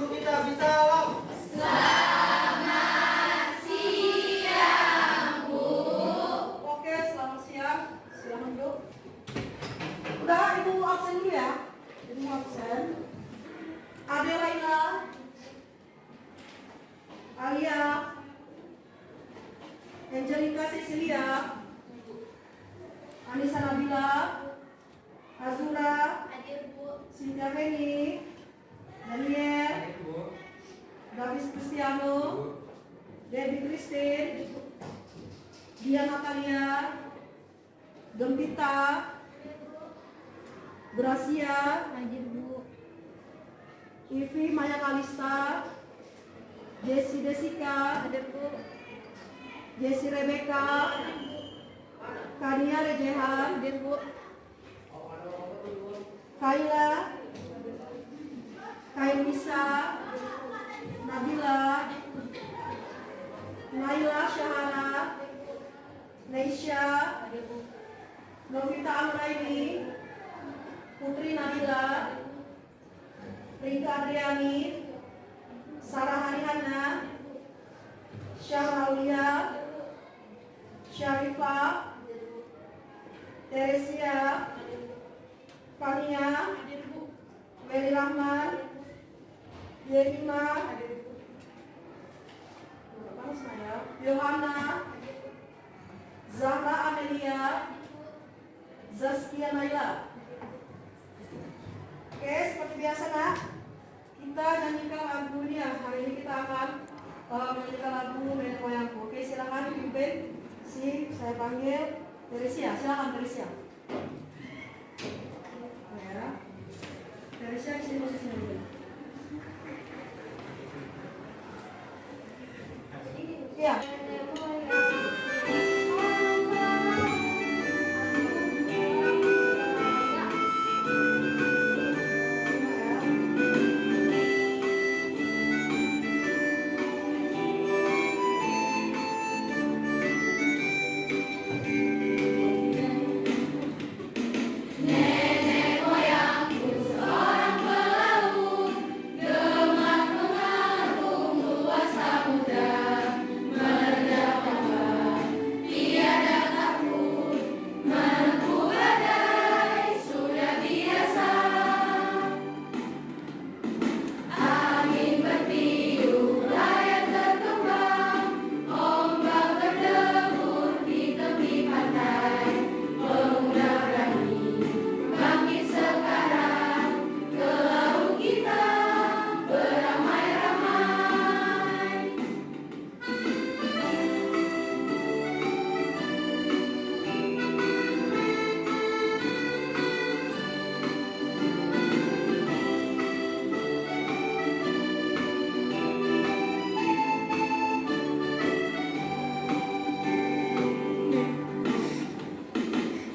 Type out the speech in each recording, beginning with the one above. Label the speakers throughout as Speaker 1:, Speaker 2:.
Speaker 1: guru kita bisa alam.
Speaker 2: Selamat siang, Bu.
Speaker 3: Oke, selamat siang. Silakan duduk. Udah, Ibu absen dulu ya. Ibu absen. Ade Laila, Alia, Angelika Cecilia, Anissa Nabila, Azura,
Speaker 2: Hadir, Bu.
Speaker 3: Cynthia Feni, Daniel, Davis Cristiano, Debbie Christine, Dia Natalia, Gempita, Gracia,
Speaker 2: Hadir, Bu.
Speaker 3: Ivi Maya Kalista, Jesse Desika,
Speaker 2: Hadir, Bu.
Speaker 3: Jesse Rebecca, Kania Rejehan,
Speaker 2: Hadir, Bu.
Speaker 3: Kaila, Kailisa, Nabila, Naila Syahara, Neisha,
Speaker 2: Hadir, Bu.
Speaker 3: Novita Amraini, Putri Nabila, Rika Adriani, Sarah Harihana, Syahaulia, Syarifah, Teresia, Fania, Meli Rahman, Yerima, Yohana, Zahra Amelia, Zaskia Naila. Oke, seperti biasa nak, kita nyanyikan lagu ini ya. Hari ini kita akan menyanyikan lagu Nenek Moyangku. Oke, silakan pimpin. Saya panggil Teresia. Silakan Teresia. Ya. Teresia di sini posisinya dulu. Iya.
Speaker 2: Nenek moyangku seorang pelaut, gemar mengarung luas samudra, menerjang ombak, tiada takut, menempuh badai sudah biasa. Angin bertiup, layar terkembang, ombak berdebur di tepi pantai. Pemuda berani bangkit sekarang, ke laut kita beramai-ramai.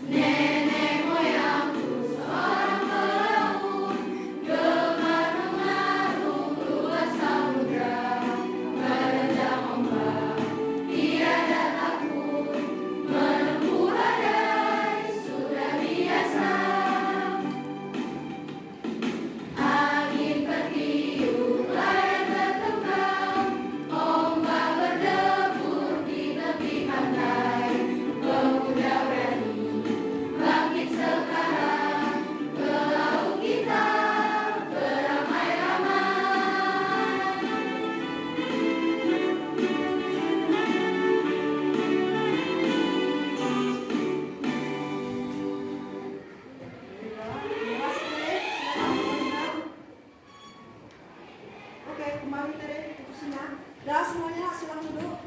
Speaker 2: Nenek moyangku seorang pelaut, gemar mengarung luas samudra, menerjang ombak, tiada takut, menempuh badai sudah biasa. Angin bertiup, layar terkembang, ombak berdebur di tepi pantai. Pemuda berani bangkit sekarang, ke laut kita beramai-ramai.
Speaker 3: Oke, kembali dari kursinya. Dah semuanya silakan duduk.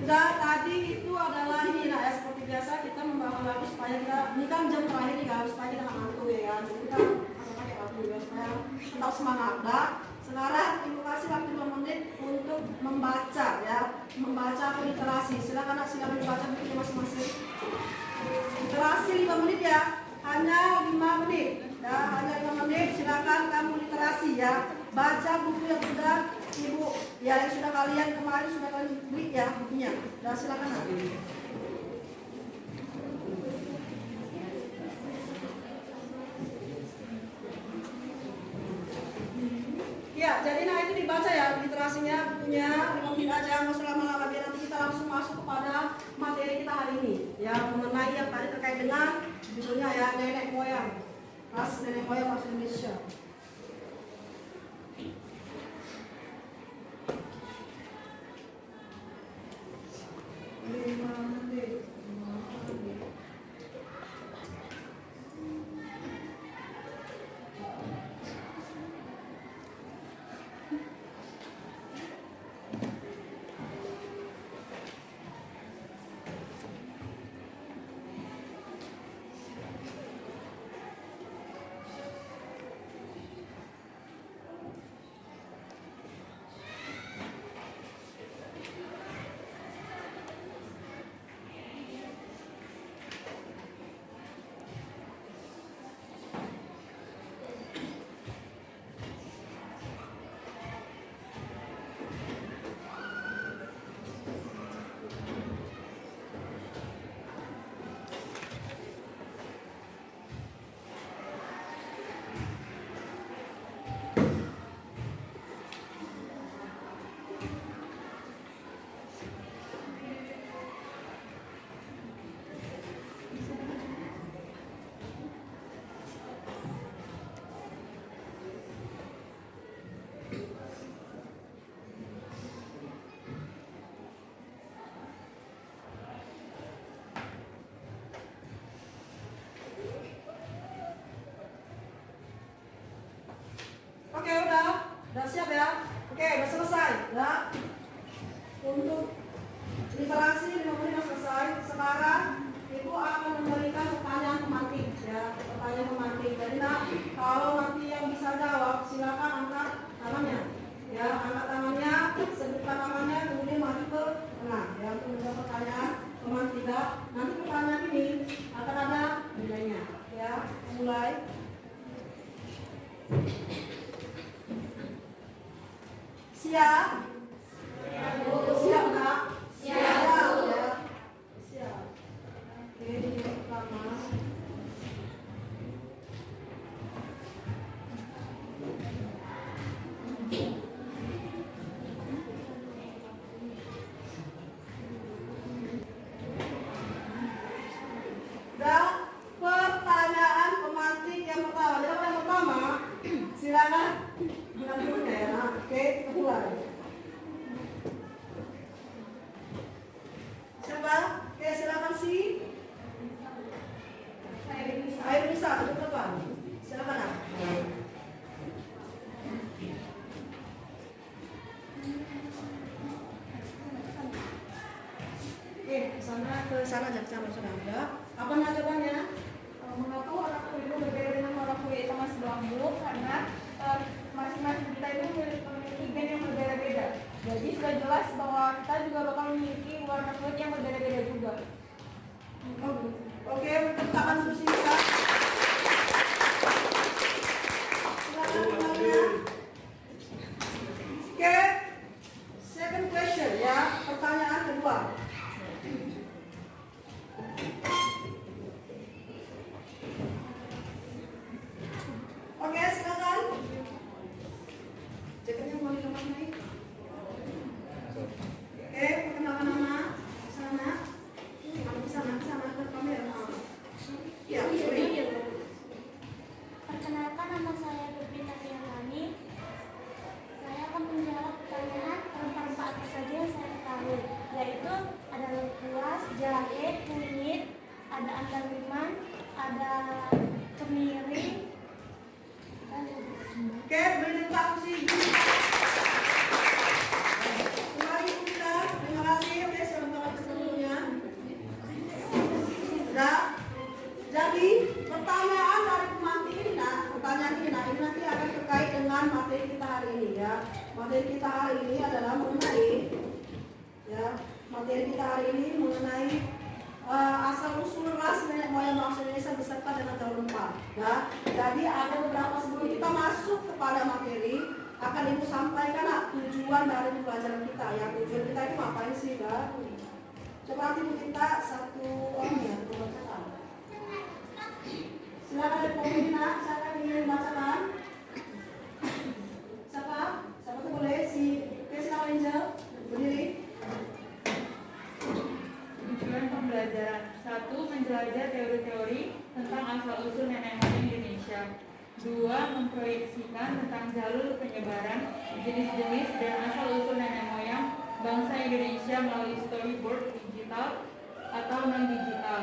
Speaker 3: Udah, tadi itu adalah ini nah ya, seperti biasa kita membangun lagu supaya kita, ini kan jam terakhir nih kan, supaya kita nggak ngantuk ya kan. Jadi kita akan pakai lagu juga supaya tetap semangat. Nah, sekarang Ibu kasih waktu 5 menit untuk membaca ya, membaca atau literasi. Silakan dibaca bukunya masing-masing. Literasi 5 menit ya, hanya 5 menit. Ya, hanya 5 menit. Silakan kamu literasi ya. Baca buku yang sudah Ibu, ya yang sudah kalian kemarin sudah kalian beli ya bukunya. Nah, silakan. jadi nah itu dibaca ya literasinya, bukunya 5 menit aja, nggak usah lama-lama, biar nanti kita langsung masuk kepada materi kita hari ini ya, mengenai yang tadi terkait dengan judulnya ya nenek moyang, ras nenek moyang bahasa Indonesia. Oke, udah siap ya? Oke, udah selesai ya. Untuk literasi 5 menit udah selesai. Sekarang Ibu akan memberikan pertanyaan pemantik ya, pertanyaan pemantik. Jadi nah, kalau nanti yang bisa jawab silakan angkat tangannya. Ya, angkat tangannya, sebutkan namanya, kemudian maju ke tengah ya untuk menjawab pertanyaan pemantik. Nanti pertanyaan ini akan ada nilainya ya. Mulai. Siap? Siap Kak? Siap ya. Siap. Oke, ini yang pertama. Dan pertanyaan pemantik yang pertama. Jadi yang pertama, silakan. Oke, kita mulai. Siapa? Oke, silakan sih. Air bisa, duduk depan. Silakan nak. Oke, ke sana aja, ke sana sudah ada. Apa jawabannya?
Speaker 2: Mengapa orang tua itu berbeda dengan orang tua kita Mas Bambu? Karena masing-masing kita itu memiliki gen yang berbeda-beda. Jadi sudah jelas bahwa kita juga bakal memiliki warna kulit yang berbeda-beda juga.
Speaker 3: Oke, tangan dulu sini Kak. Silakan pertanyaannya. Oke, second question ya, pertanyaan kedua. Oke, silakan. Jaketnya mau dilepas naik. Oke, perkenalkan nama. Sana. Sana ke kamera. Ya,
Speaker 1: Perkenalkan, nama saya Dupin Tafiani. Saya akan menjawab pertanyaan rempah-rempah apa saja yang saya ketahui, yaitu ada lengkuas, jahe, kunyit, ada andaliman, ada kemiri.
Speaker 3: oke, beri tempat kursi. Kembali kita, terima kasih. Oke, sebentar sebelumnya. Sudah. Jadi pertanyaan dari pemantik ini, pertanyaan ini nanti akan terkait dengan materi kita hari ini ya. Materi kita hari ini adalah mengenai ya, materi kita hari ini mengenai asal usul ras nenek moyang bangsa Indonesia beserta dengan daun rempah. Ya, jadi ada beberapa sebelum kita masuk kepada materi akan Ibu sampaikan tujuan dari pembelajaran kita. Ya, tujuan kita itu ngapain sih, Kak? Coba nanti Ibu minta satu orang ya, pembacaan. Silakan dari peminat, siapa yang ingin membacakan? Siapa?
Speaker 4: 2. Memproyeksikan tentang jalur penyebaran, jenis-jenis, dan asal-usul nenek moyang bangsa Indonesia melalui storyboard digital atau non-digital.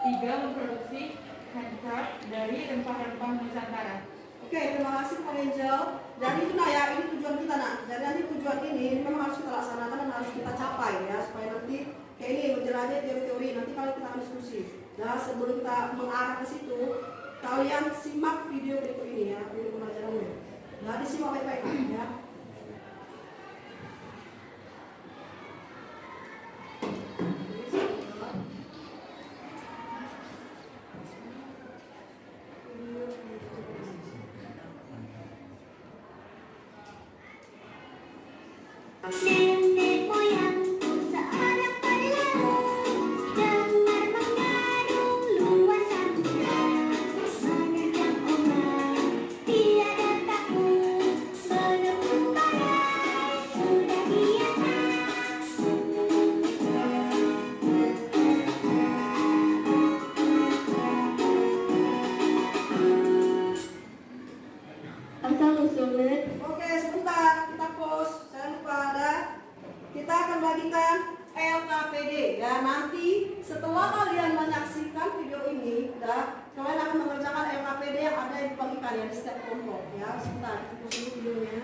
Speaker 4: 3. Memproduksi handcraft dari rempah-rempah Nusantara.
Speaker 3: Oke, terima kasih Pak Angel. Jadi itu ya, ini tujuan kita Jadi nanti tujuan ini memang harus kita laksanakan dan harus kita capai ya, supaya nanti kayak ini menjelajah teori-teori. Nanti kalau kita akan diskusi. Nah, sebelum kita mengarah ke situ, kalian simak video berikut ini ya, video pembelajarannya. Nah, disimak baik-baik ya.
Speaker 1: Nenek moyangku seorang pahlawan, dengar mengarung luas samudra, menerjang ombak tiada takut, menempuh badai sudah biasa. Asal usul nenek.
Speaker 3: Oke, sebentar kita pause. Saya lupa ada. Kita akan bagikan LKPD ya. Nanti setelah kalian menyaksikan video ini, kalian akan mengerjakan LKPD yang ada yang dibagikan ya di setiap kelompok ya. Sebentar, kita pause dulu videonya.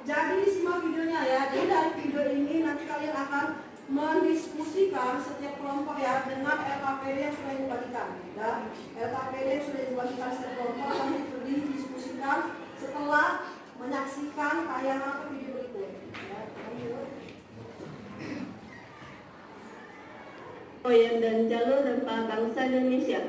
Speaker 3: Jadi disimak videonya ya. Jadi dari video ini nanti kalian akan mendiskusikan setiap kelompok ya dengan LKPD yang sudah dibagikan. Ya, LKPD yang sudah dibagikan setiap kelompok akan didiskusikan setelah menyaksikan tayangan atau video berikut. Ya,
Speaker 1: Moyang dan jalur rempah bangsa Indonesia.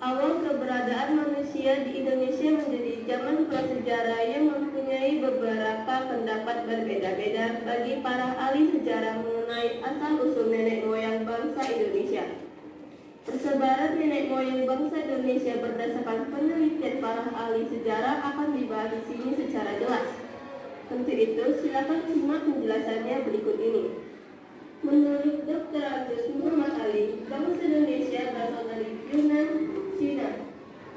Speaker 1: Awal keberadaan manusia di Indonesia menjadi zaman prasejarah yang mempunyai beberapa pendapat berbeda-beda bagi para ahli sejarah mengenai asal-usul nenek moyang bangsa Indonesia. Persebaran nenek moyang bangsa Indonesia berdasarkan penelitian para ahli sejarah akan dibahas di sini secara jelas. Untuk itu, silakan simak penjelasannya berikut ini. Menurut Dr. Agus Muhammad Ali, bangsa Indonesia berasal dari Yunan, Cina.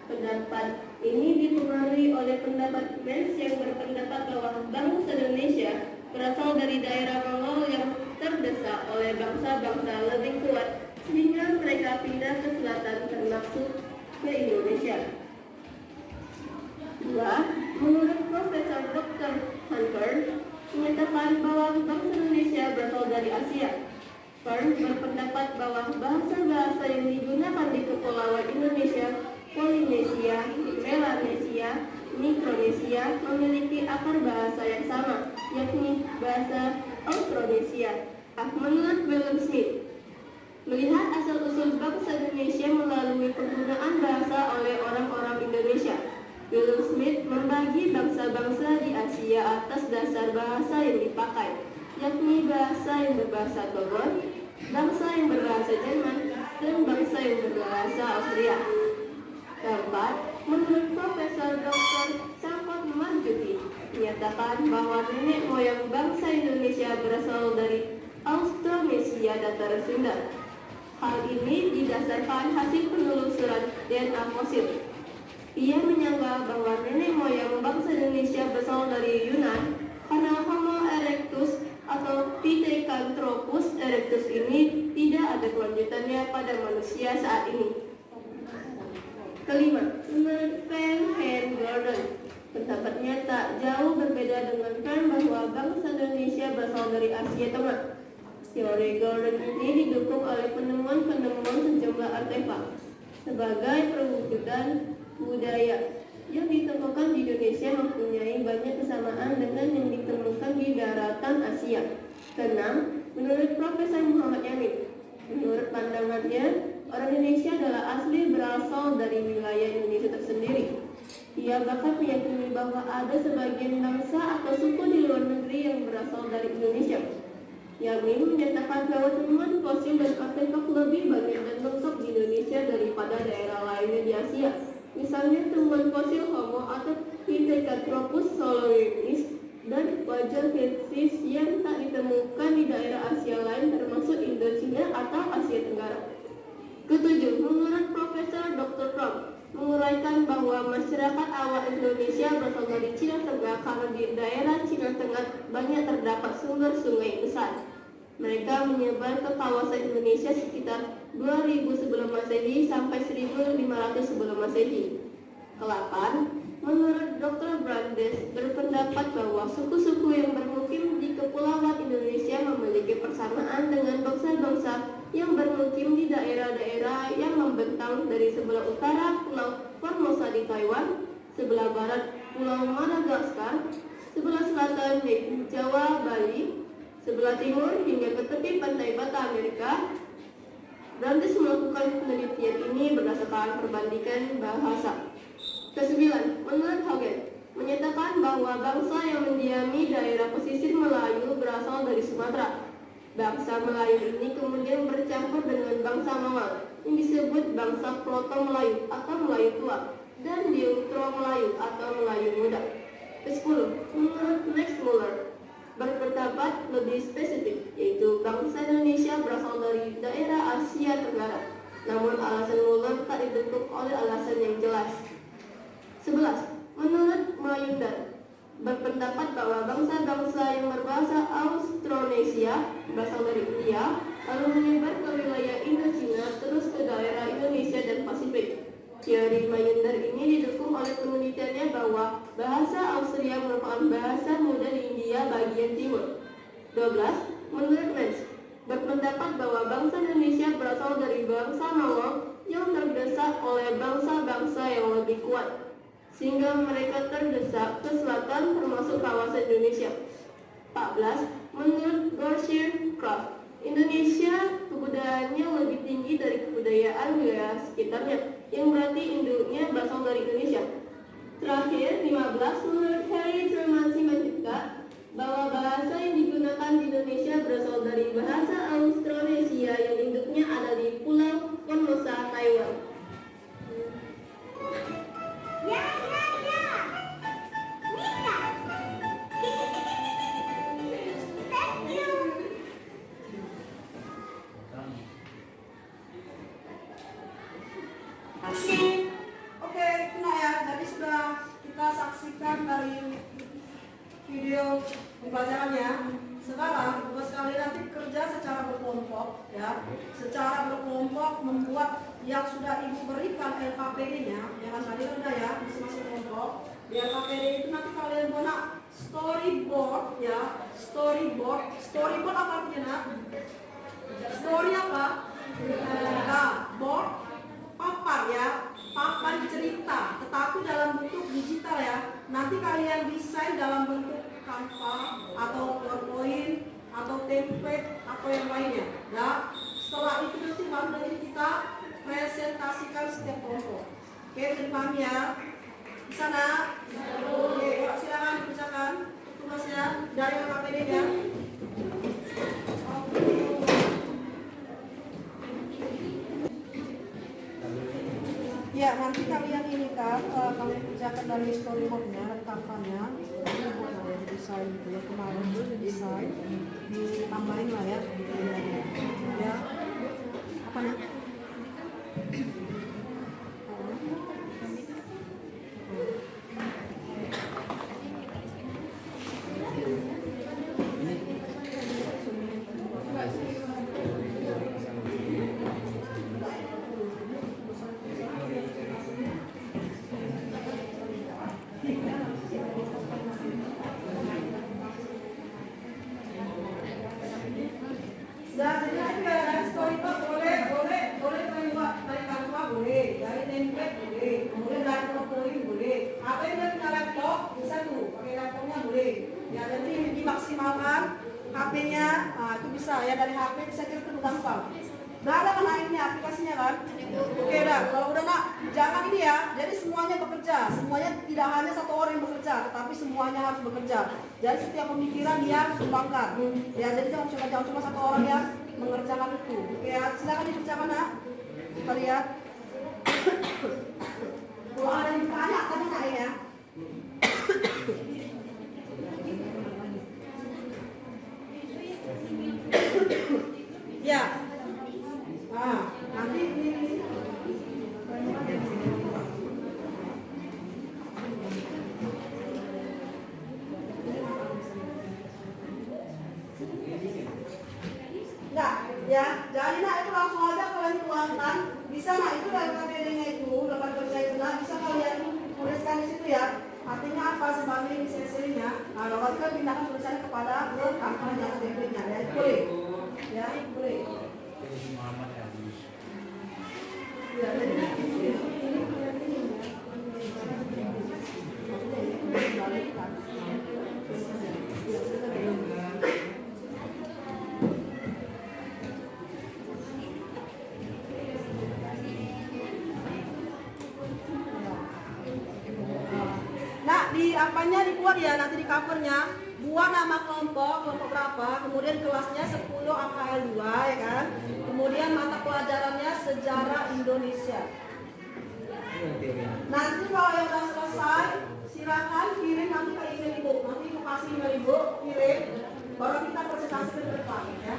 Speaker 1: Pendapat ini dipengaruhi oleh pendapat Menz yang berpendapat bahwa bangsa Indonesia berasal dari daerah Mongol yang terdesak oleh bangsa-bangsa lebih kuat sehingga mereka pindah ke selatan termasuk ke Indonesia. 2. Menurut Profesor Dr. Hunter, menyatakan bahwa bangsa Indonesia berasal dari Asia. Fern berpendapat bahwa bahasa-bahasa yang digunakan di Kepulauan Indonesia, Polinesia, Melanesia, Mikronesia memiliki akar bahasa yang sama, yakni bahasa Austronesia. Menurut William Smith, melihat asal-usul bangsa Indonesia melalui penggunaan bahasa oleh orang-orang Indonesia, William Smith membagi bangsa-bangsa di Asia atas dasar bahasa yang dipakai, yakni bahasa yang berbahasa Togon, bangsa yang berbahasa Jerman, dan bangsa yang berbahasa Austria. 4. Menurut Profesor Dr. Sampot Marjuki, menyatakan bahwa nenek moyang bangsa Indonesia berasal dari Austronesia Datar Sunda. Hal ini didasarkan hasil penelusuran DNA fosil. Ia menyangka bahwa nenek moyang bangsa Indonesia berasal dari Yunan karena Homo erectus atau Pithecanthropus erectus ini tidak ada kelanjutannya pada manusia saat ini. 5. Menurut Van Hen Gordon, pendapatnya tak jauh berbeda dengan Fern bahwa bangsa Indonesia berasal dari Asia Tengah. Teori Gordon ini didukung oleh penemuan-penemuan sejumlah artefak sebagai perwujudan
Speaker 5: budaya yang ditemukan di Indonesia mempunyai banyak kesamaan dengan yang ditemukan di daratan Asia. Keenam, menurut Profesor Muhammad Yamin, menurut pandangannya, orang Indonesia adalah asli berasal dari wilayah Indonesia tersendiri. Ia bahkan meyakini bahwa ada sebagian bangsa atau suku di luar negeri yang berasal dari Indonesia. Yamin menyatakan bahwa temuan fosil dan artefak lebih banyak dan lengkap di Indonesia daripada daerah lainnya di Asia. Misalnya temuan fosil Homo atau Pithecanthropus soloensis dan wajah fensis yang tak ditemukan di daerah Asia lain termasuk Indochina atau Asia Tenggara. Ketujuh, menurut Profesor Dr. Trump, menguraikan bahwa masyarakat awal Indonesia berasal dari Cina Tengah karena di daerah Cina Tengah banyak terdapat sumber sungai besar. Mereka menyebar ke kawasan Indonesia sekitar 2000 sebelum Masehi sampai 1500 sebelum Masehi. Ke-8, menurut Dr. Brandes berpendapat bahwa suku-suku yang bermukim di kepulauan Indonesia memiliki persamaan dengan bangsa-bangsa yang bermukim di daerah-daerah yang membentang dari sebelah utara Pulau Formosa di Taiwan, sebelah barat Pulau Madagaskar, sebelah selatan yaitu Jawa, Bali, sebelah timur hingga ke tepi pantai Barat Amerika. Brandes melakukan penelitian ini berdasarkan perbandingan bahasa. Kesembilan, menurut Hogan, menyatakan bahwa bangsa yang mendiami daerah pesisir Melayu berasal dari Sumatera. Bangsa Melayu ini kemudian bercampur dengan bangsa Mongol yang disebut bangsa Proto Melayu atau Melayu tua dan Neutro Melayu atau Melayu muda. Ke-10, menurut Max Muller berpendapat lebih spesifik, yaitu bangsa Indonesia berasal dari daerah Asia Tenggara. Namun alasan Muller tak didukung oleh alasan yang jelas. 11. Menurut Mayundar berpendapat bahwa bangsa-bangsa yang berbahasa Austronesia berasal dari India lalu menyebar ke wilayah Indochina terus ke daerah Indonesia dan Pasifik. Teori Mayundar ini didukung oleh penelitiannya bahwa bahasa Austria merupakan bahasa muda di India bagian timur. 12. Menurut Lenz berpendapat bahwa bangsa Indonesia berasal dari bangsa Mongol yang terdesak oleh bangsa-bangsa yang lebih kuat, sehingga mereka terdesak ke selatan termasuk kawasan Indonesia. 14. Menurut Garcia Craft, Indonesia kebudayaannya lebih tinggi dari kebudayaan wilayah sekitarnya, yang berarti induknya berasal dari Indonesia. Terakhir, 15. Menurut Harry Truman Simanjuntak bahwa bahasa yang digunakan di Indonesia berasal dari bahasa Austronesia yang induknya ada di Pulau Formosa, Taiwan.
Speaker 3: Oke, kena ya. Jadi sudah kita saksikan dari video pembelajarannya. Sekarang tugas kalian nanti kerja secara berkelompok, ya. Secara berkelompok membuat yang sudah ibu berikan LKPD-nya, ya kan tadi udah ya, masing-masing kelompok. Di LKPD itu nanti kalian buat storyboard, ya. Storyboard apa artinya, nak? Story apa? Nah, board papan ya, papan cerita, tetapi dalam bentuk digital ya. Nanti kalian desain dalam bentuk Canva atau PowerPoint atau template atau yang lainnya. Ya, setelah itu nanti baru dari kita presentasikan setiap kelompok. Oke, terima ya. Di sana. Oke, silakan dibacakan tugasnya dari LKPD-nya. Ya, nanti kalian ini kan, kalian kerjakan dari storyboardnya dan Canva-nya. Ini buat kalian desain gitu ya, kemarin tuh desain, ditambahin lah ya. Ya, apa nih? Dan jadi ada storyboard boleh dari Canva boleh, dari template boleh, kemudian dari telepon boleh. Apa yang udah punya laptop bisa tuh pakai laptopnya boleh. Ya nanti dimaksimalkan HP-nya, itu bisa ya dari HP saya kira itu gampang. Udah ada kan ini aplikasinya kan? Oke dah, kalau udah nak jangan ini ya. Jadi semuanya bekerja, semuanya tidak hanya satu orang yang bekerja, tetapi semuanya harus bekerja. Jadi setiap pemikiran dia sumbangkan. Ya jadi jangan cuma satu orang yang mengerjakan itu. Oke ya, silakan dikerjakan nak. Kita lihat. Kalau ada yang ditanya tadi nak ya. Ya. Nanti ini. Enggak, ya. Jadi nak itu langsung aja kalian tuangkan. Bisa nak itu dari KBD-nya itu, dapat kerja itu nak bisa kalian tuliskan di situ ya. Artinya apa sebagai inisiasinya? Nah, lalu kan pindahkan tulisannya kepada ke kampanye atau template-nya. Ya, itu boleh. Ya, boleh. Ya, jadi nak ini. Di apanya dibuat ya nanti di covernya buat nama kelompok berapa, kemudian kelasnya 10 AKL 2 ya kan, kemudian mata pelajarannya sejarah Indonesia. Nanti kalau yang udah selesai silakan kirim nanti ke email ibu, nanti ibu kasih email ibu, kirim baru kita presentasi ke depan ya.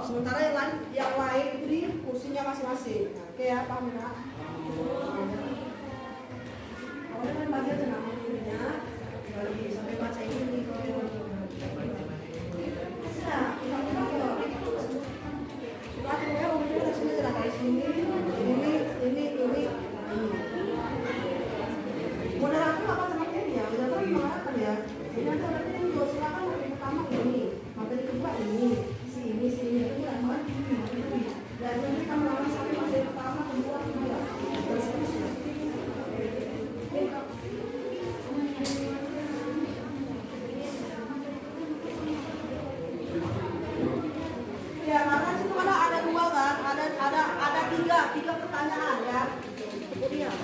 Speaker 3: Sementara yang lain itu di kursinya masing-masing. Oke ya, paham ya? Kalau dengan bagi aja nama kurinya, bagi sampai baca ini. Bisa, sudah ya, umumnya sudah jelas dari sini, ini. Moderator apa sama ini ya? Moderator mengatakan ya, ini nanti berarti ini silakan materi pertama ini, materi kedua ini. Sini itu aman. Dan nanti kita melakukan sampai materi pertama, kedua, ketiga, dan seterusnya. Ya, karena situ ada dua kan, ada tiga pertanyaan ya. Kemudian.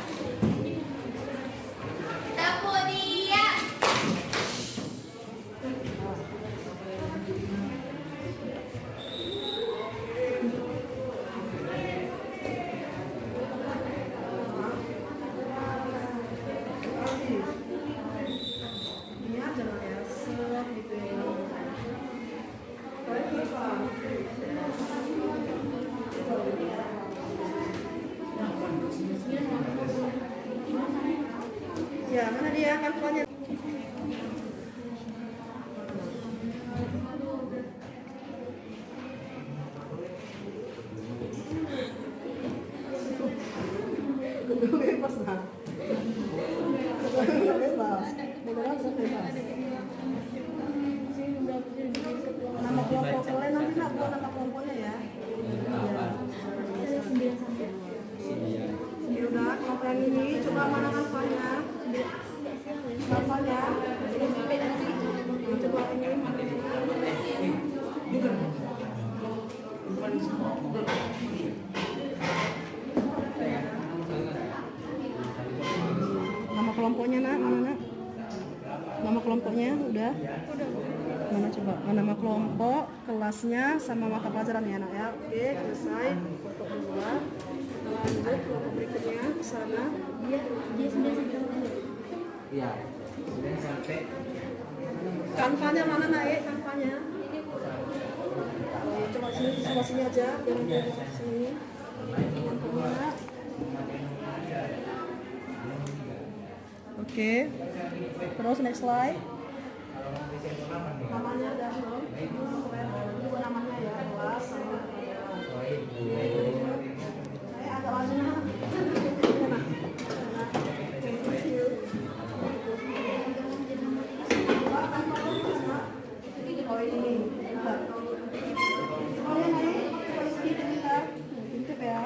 Speaker 3: tadi ya kanvanya. Bebas lah. Bebas. Nama kelompok kalian nanti nak buat nama kelompoknya ya. Ya udah, kelompok yang ini coba mana kanvanya? Kanvanya. Coba ini. Nama kelompoknya nak, mana nak? Nama kelompoknya udah? Mana coba? Nama kelompok, kelasnya, sama mata pelajaran ya nak ya. Oke, selesai. Foto dua. Kita lanjut kelompok berikutnya ke sana.
Speaker 1: Dia sudah sampai.
Speaker 6: Iya, sudah sampai.
Speaker 3: Kanvanya mana nak? Kanvanya. Oh, coba sini aja. Biar sini. Kanvanya. Oke. Terus next slide. Namanya udah belum? Dua namanya ya, kelas sama. Agak laju nah. Oh ini. Oh ya naik. Intip ya.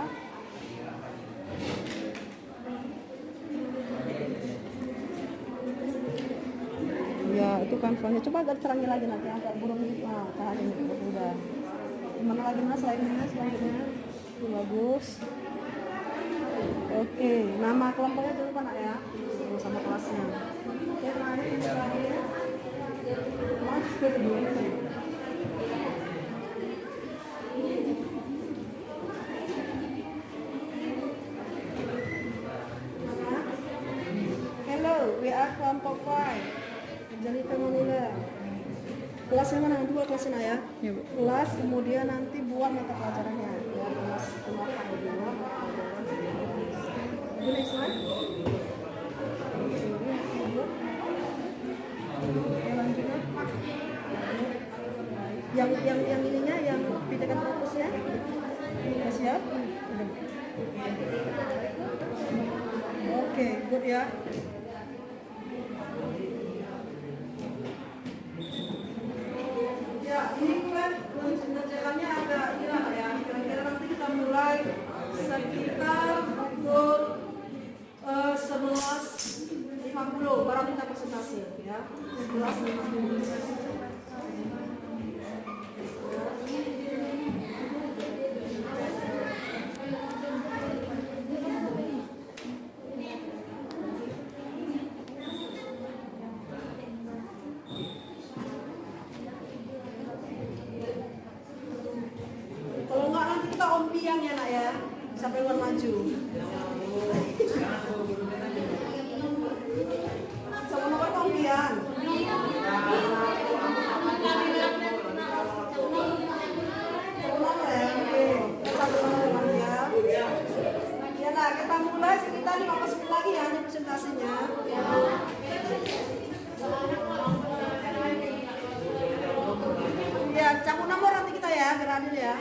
Speaker 3: Ya itu kanvanya, coba agak terangi lagi nanti agak burung gitu. Nah, tahan ini udah. Gimana lagi mas, slide-nya selanjutnya? Itu bagus. Oke, nama kelompoknya dulu kan ya, sama kelasnya. Oke, naik ini terakhir. Mas, hello, we are kelompok 5. Jadi Manila. Kelasnya mana? Dua kelasnya ya?
Speaker 4: Ya, Bu.
Speaker 3: Kelas, kemudian nanti buat mata pelajarannya. Ya, kelas kelompok 2. Ini slide. Lanjutnya. Yang ininya, yang pitakan fokusnya. Udah siap? Oke, good ya. Ya, ini kan pengerjaannya agak gila ya. Kira-kira nanti kita mulai sekitar pukul 11.50 baru kita presentasi ya. 11.50. Kalau enggak nanti kita ompiang ya nak ya, sampai luar maju. Sama nomor ompiang. Nomor ya, oke. Satu nomor ya. Ya nah kita mulai sekitar 15 menit lagi ya presentasinya. Ya, campur nomor nanti kita ya, biar adil ya.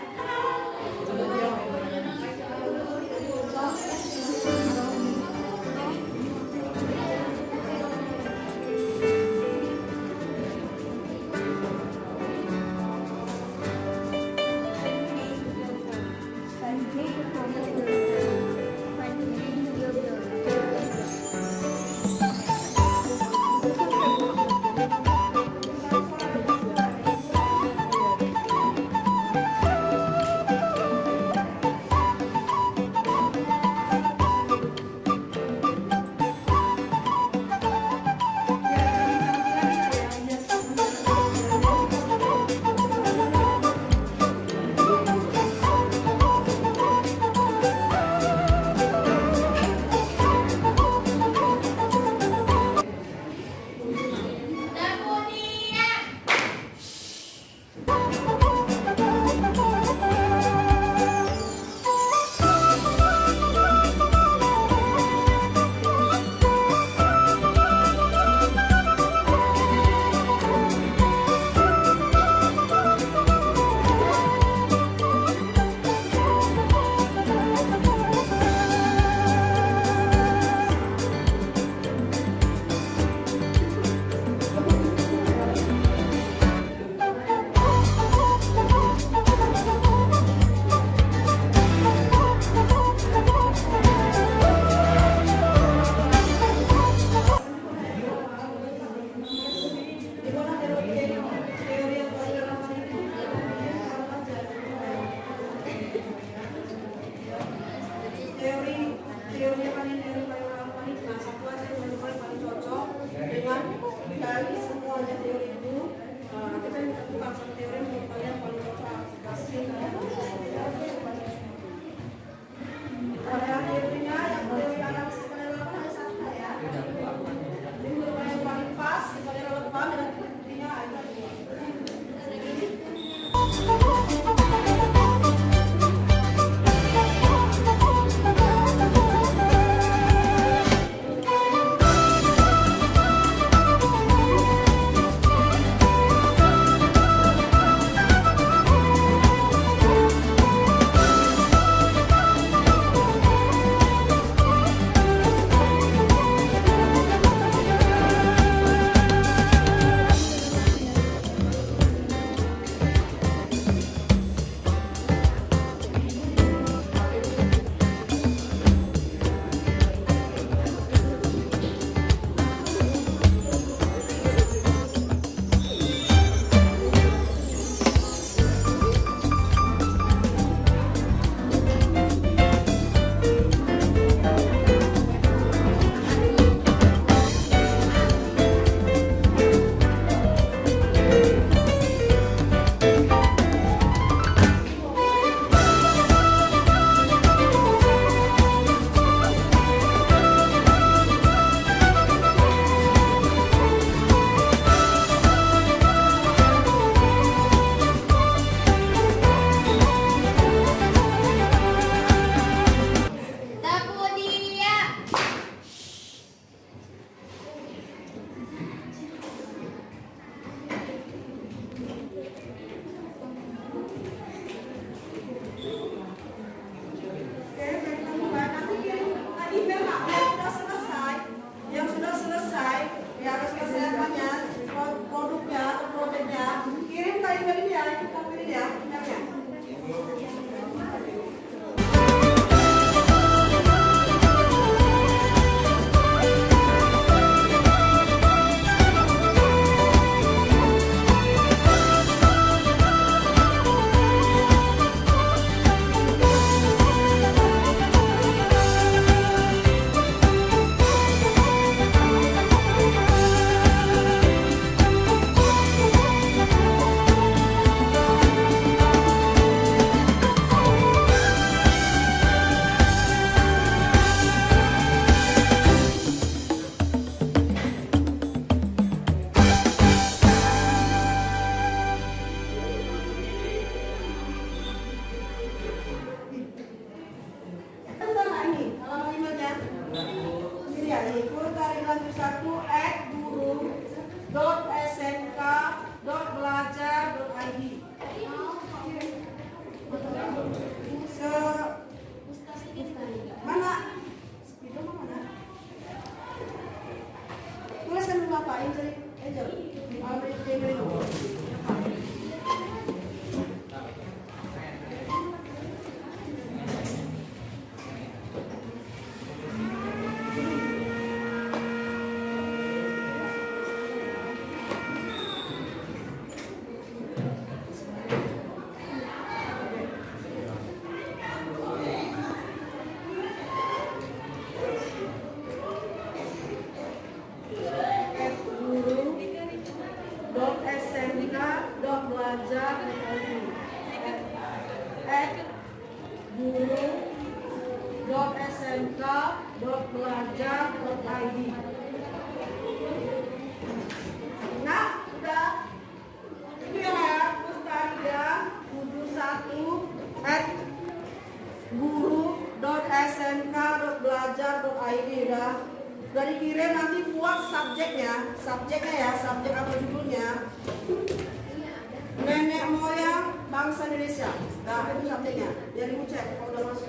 Speaker 3: ini teori payung ini cuma satu aja yang paling cocok dengan dari semuanya teori itu. Kita minta bukan satu teori menurut kalian paling cocok aplikasi teorinya yang teori analisis kalian lakukan hanya satu ya. Jadi menurut kalian paling pas, kalian relevan dengan buktinya ada dua. guru.smk.belajar.id. Nah, udah itu ya, Mustadia 71@guru.smk.belajar.id udah dikirim. Nanti buat subjeknya ya, subjek apa judulnya? Nenek moyang bangsa Indonesia. Nah, itu subjeknya. Jadi ibu cek kalau udah masuk.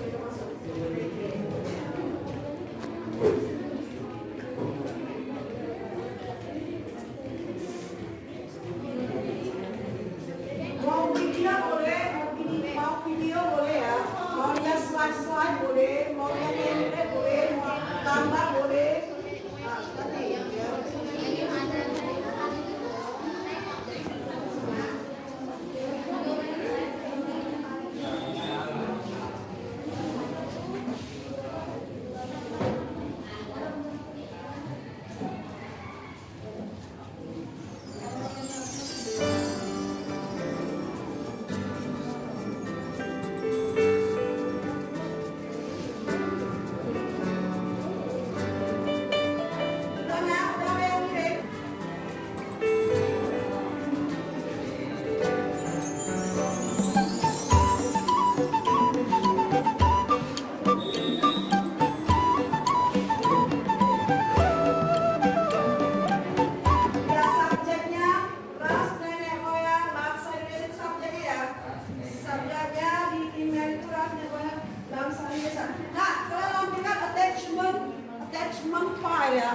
Speaker 3: Mau video boleh ya. Mau lihat slide boleh. Mau lihat template boleh. Mau gambar boleh. Nah, tadi ya.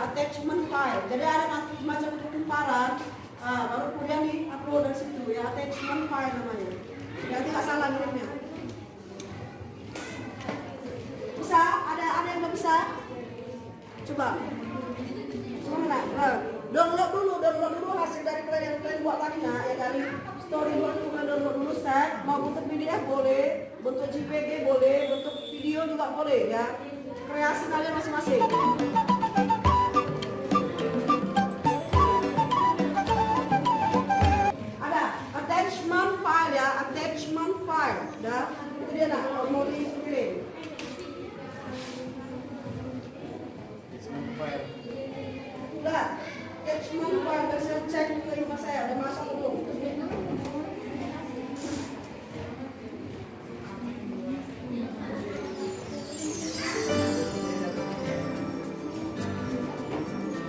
Speaker 3: attachment file. Jadi ada macam kumparan, baru kemudian di upload dari situ ya, attachment file namanya. Nanti nggak salah ngirimnya. Bisa? Ada yang nggak bisa? Coba. Mana? Download dulu hasil dari kalian yang kalian buat tadi ya dari storyboard itu kan download dulu set, mau bentuk PDF boleh, bentuk JPG boleh, bentuk video juga boleh ya. Kreasi kalian masing-masing. Ada attachment file ya, attachment file. Dah, itu dia nak mau dikirim. Udah, attachment file bisa cek ke email saya, udah masuk belum?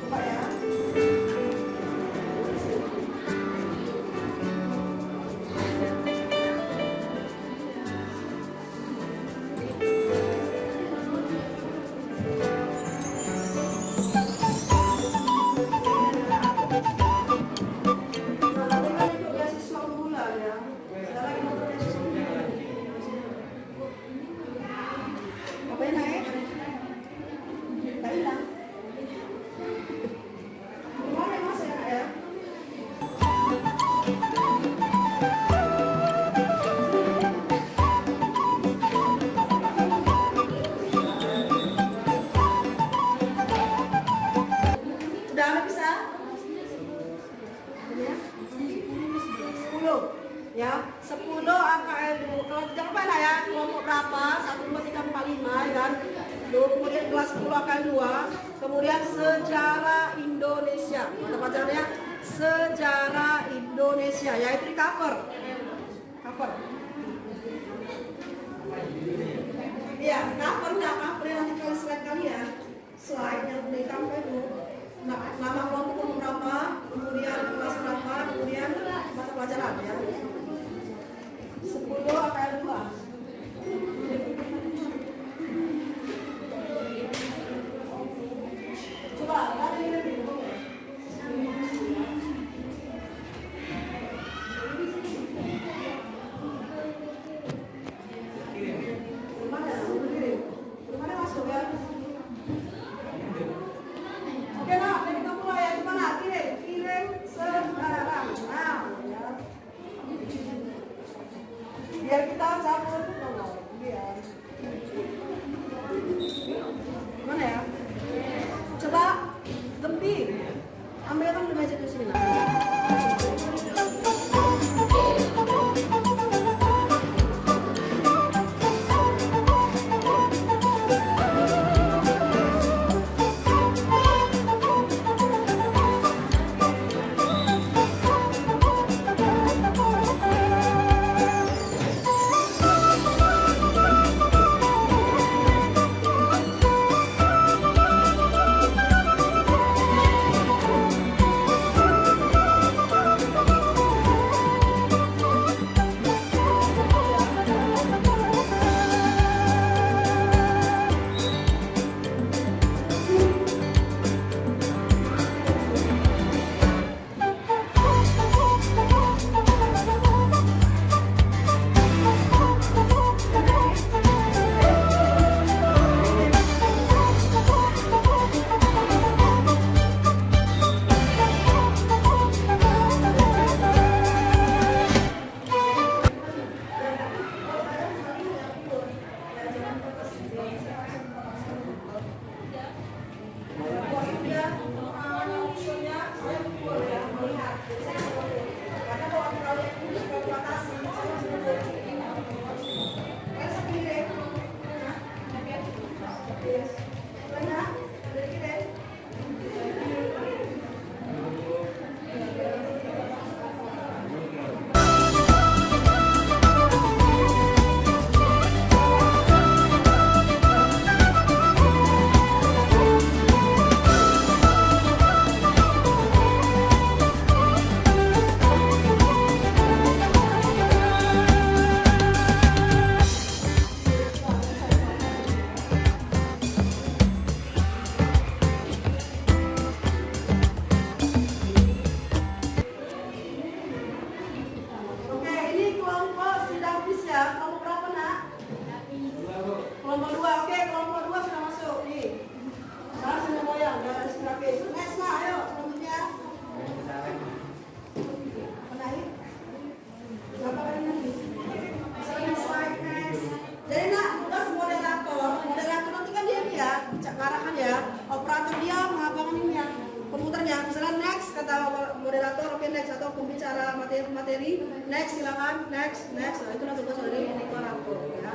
Speaker 3: Coba ya. Ya, 10 AKL dulu. Kalau jangan lupa ya, kelompok berapa? 1, 2, 3, 4, 5 ya kan. Lalu kemudian kelas 10 AKL 2, kemudian sejarah Indonesia. Mata pelajarannya sejarah Indonesia, yaitu di cover. Cover. Iya, cover ya, cover yang nanti kalian slide kalian. Slide yang di cover itu. Nama kelompok berapa, kemudian kelas berapa, kemudian mata pelajaran ya. 10 AKL 2. Coba, lari lebih. Mana masuk ya? Oke nak, dari kamu lah ya, coba nak kirim sekarang. Nah, ya. Biar kita cabut pembicara materi-materi. Next, silakan. Next. Nah, itulah tugas dari moderator ya.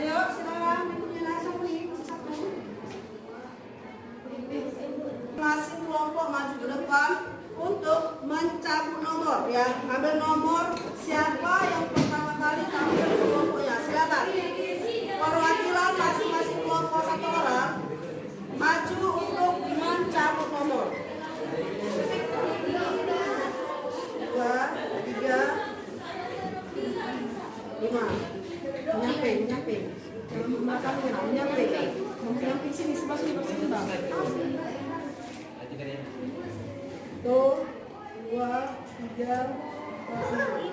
Speaker 3: Ayo, silakan. Punya langsung nih, satu. Masing kelompok maju ke depan untuk mencabut nomor ya. Ambil nomor siapa yang pertama kali tampil di kelompoknya. Silakan. Perwakilan masing-masing kelompok satu orang maju untuk mencabut nomor. 2, 3, 5. Menyamping. Menyamping sini, sebelah sini bang. Tuh, 2, 3, 4.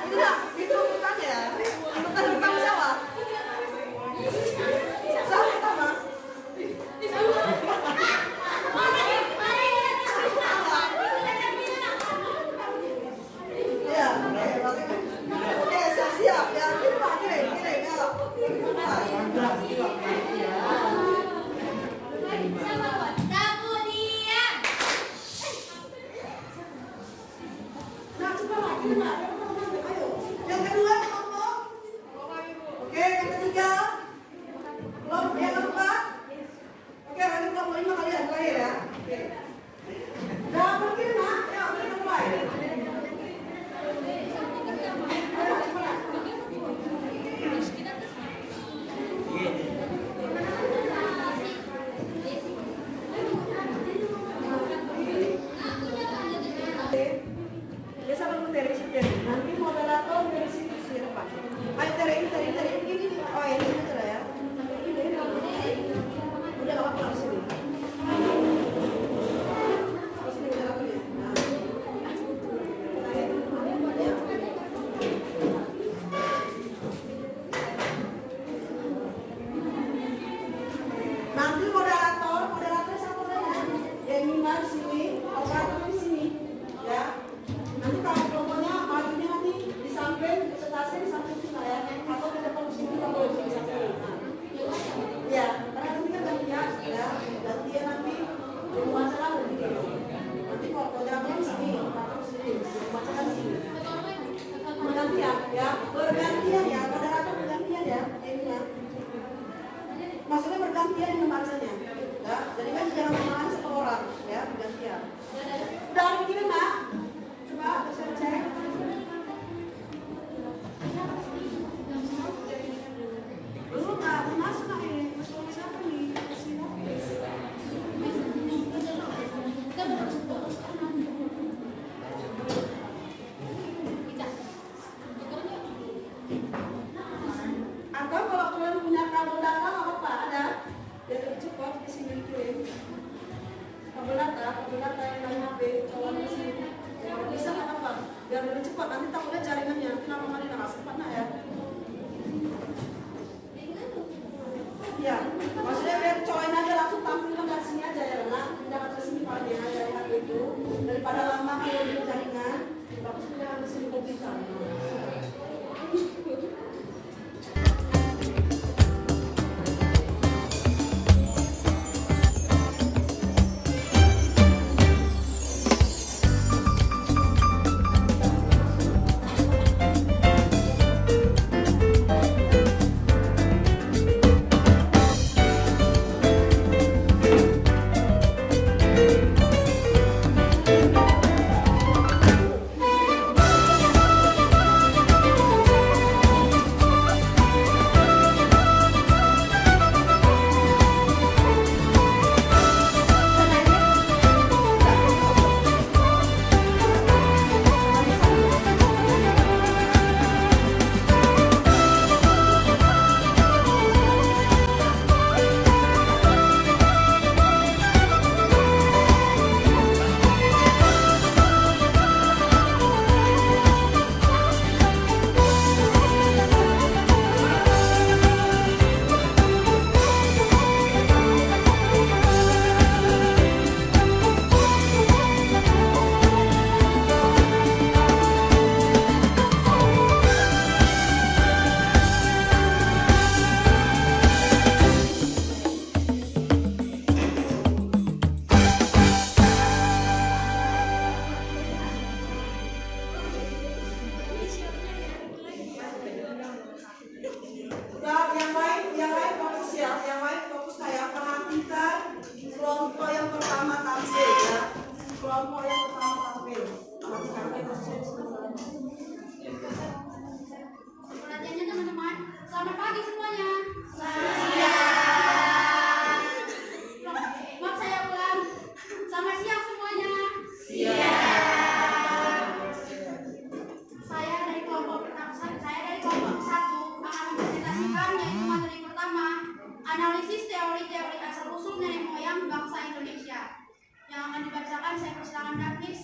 Speaker 3: Enggak, itu bukan ya. Bukan pertama siapa? Siapa pertama? Ya, oke, siap ya. Kirim ya. Nah, coba lagi, ayo. Yang kedua kelompok. Oke, yang ketiga. Kelompok yang keempat. Oke, nanti kelompok 5 kalian terakhir ya. Oke. Udah berkirim, Mak. Ya, kita mulai. Biasa kamu dari situ. Nanti moderator dari sini di depan. Ayo dari ini. Oh ini sudah ya. Udah nggak apa-apa di sini. Di sini udah apa ya? Nanti moderator siapa saja? Yang lima di sini, operator di sini, ya. Nanti kalau kelompoknya majunya nanti di samping presentasi di samping kita ya, atau di depan sini kalau di samping. Ya, karena nanti kan gantian ya, gantian nanti pembacakan begitu. Nanti kalau moderator di sini, operator di sini, pembacakan di sini. Bergantian ya, moderator bergantian ya, ini ya. Maksudnya bergantian membacanya, ya. Jadi kan jangan bermain satu orang, ya, bergantian. Udah begini, Mak. Coba saya cek. Belum, Mak. Masuk, Mak, ini. Masuk siapa nih? Atau kalau kalian punya kabel data apa ada? Biar lebih cepat di sini kirim. Kabel data yang dari HP, kawan di sini. Kalau bisa nggak apa? Biar lebih cepat. Nanti takutnya jaringannya. Kenapa kalian nggak sempat ya? Ya, maksudnya biar coin aja langsung tampilkan dari sini aja ya, nah tidak ke sini pada dia aja ya itu daripada lama kalau di jaringan, bagus punya di sini komputer. kita kelompok yang pertama tampil ya. Kelompok yang pertama tampil.
Speaker 1: Perhatiannya teman-teman. Selamat pagi semuanya. Maaf saya ulang. Selamat siang semuanya. Saya dari kelompok satu akan mempresentasikan yaitu materi pertama, analisis teori-teori asal usul nenek moyang bangsa Indonesia. Yang akan dibacakan saya persilakan Davis.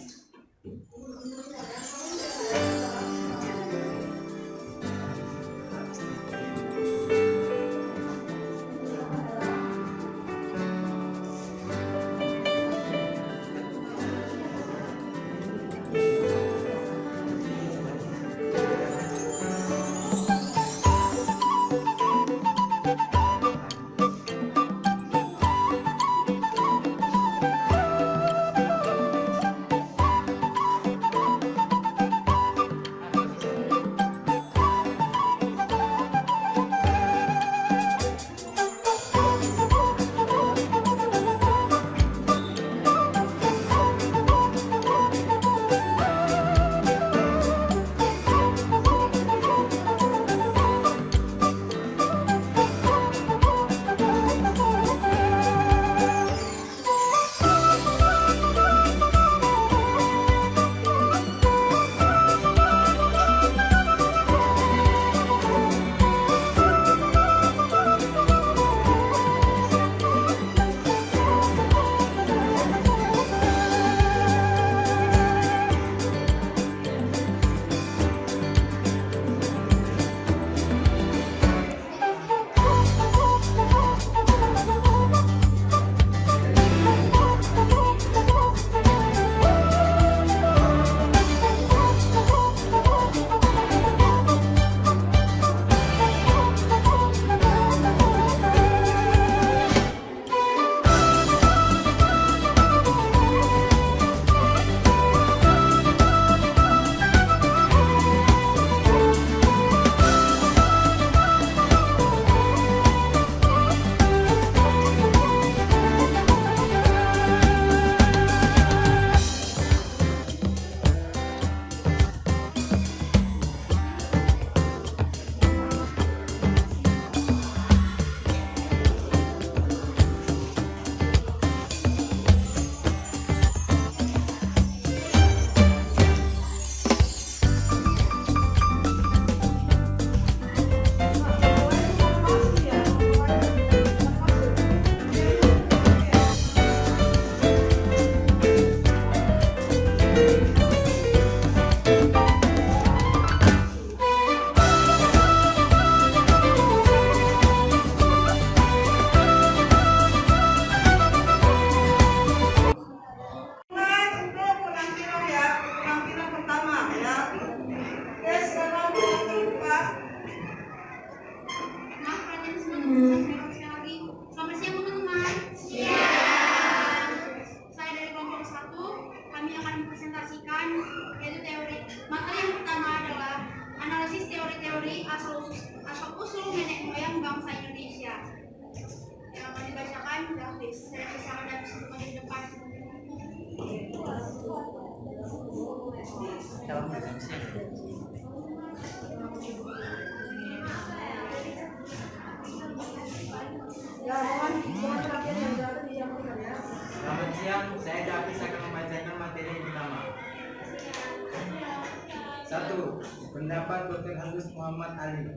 Speaker 6: Selamat siang, saya Davis akan membacakan materi yang pertama. 1. Pendapat Dr. Handus Muhammad Ali.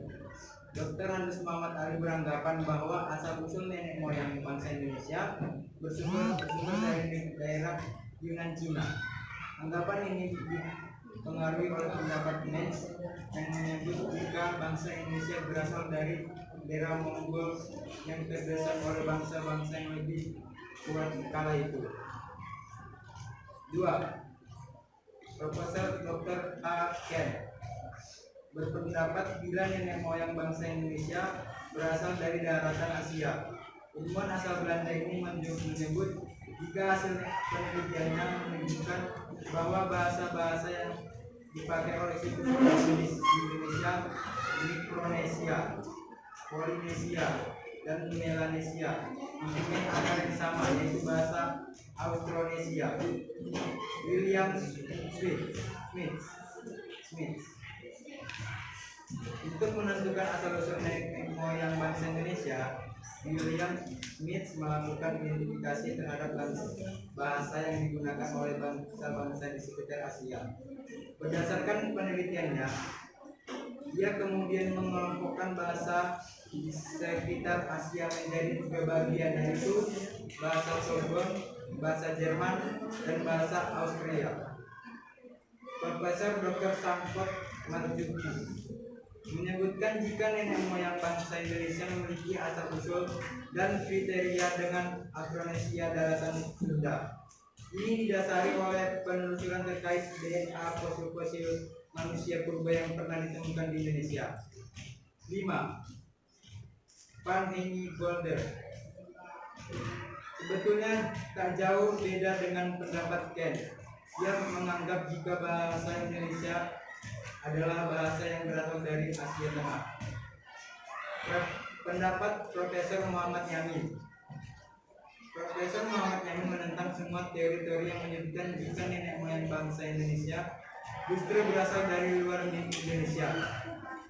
Speaker 6: Dr. Handus Muhammad Ali beranggapan bahwa asal-usul nenek moyang bangsa Indonesia bersumber dari daerah Yunan Cina. Anggapan ini dipengaruhi oleh pendapat Menz yang menyebut jika bangsa Indonesia berasal dari daerah Mongol yang terdesak oleh bangsa-bangsa yang lebih kuat kala itu. 2. Profesor Dr. A. Ken berpendapat bila nenek moyang bangsa Indonesia berasal dari daratan Asia. Ilmuwan asal Belanda ini menyebut jika hasil penelitiannya menunjukkan bahwa bahasa-bahasa yang dipakai oleh suku Indonesia, Mikronesia, Polinesia, dan Melanesia mempunyai bahasa Austronesia. William Smith. Untuk menentukan asal-usul nenek moyang bangsa Indonesia, William Smith melakukan identifikasi terhadap bahasa yang digunakan oleh bangsa-bangsa di sekitar Asia. Berdasarkan penelitiannya, dia kemudian mengelompokkan bahasa di sekitar Asia menjadi 3 bagian, yaitu bahasa Sorbon, bahasa Jerman, dan bahasa Austria. Profesor Dr. Sanford Marzuki menyebutkan jika nenek moyang bangsa Indonesia memiliki asal-usul dan kriteria dengan Austronesia daratan Sunda. Ini didasari oleh penelusuran terkait DNA fosil-fosil manusia purba yang pernah ditemukan di Indonesia. 5. Van Henny Golder. Sebetulnya tak jauh beda dengan pendapat Ken yang menganggap jika bahasa Indonesia adalah bahasa yang berasal dari Asia Tengah. Pendapat Profesor Muhammad Yamin. Profesor Muhammad Yamin menentang semua teori-teori yang menyebutkan jika nenek moyang bangsa Indonesia justru berasal dari luar Indonesia.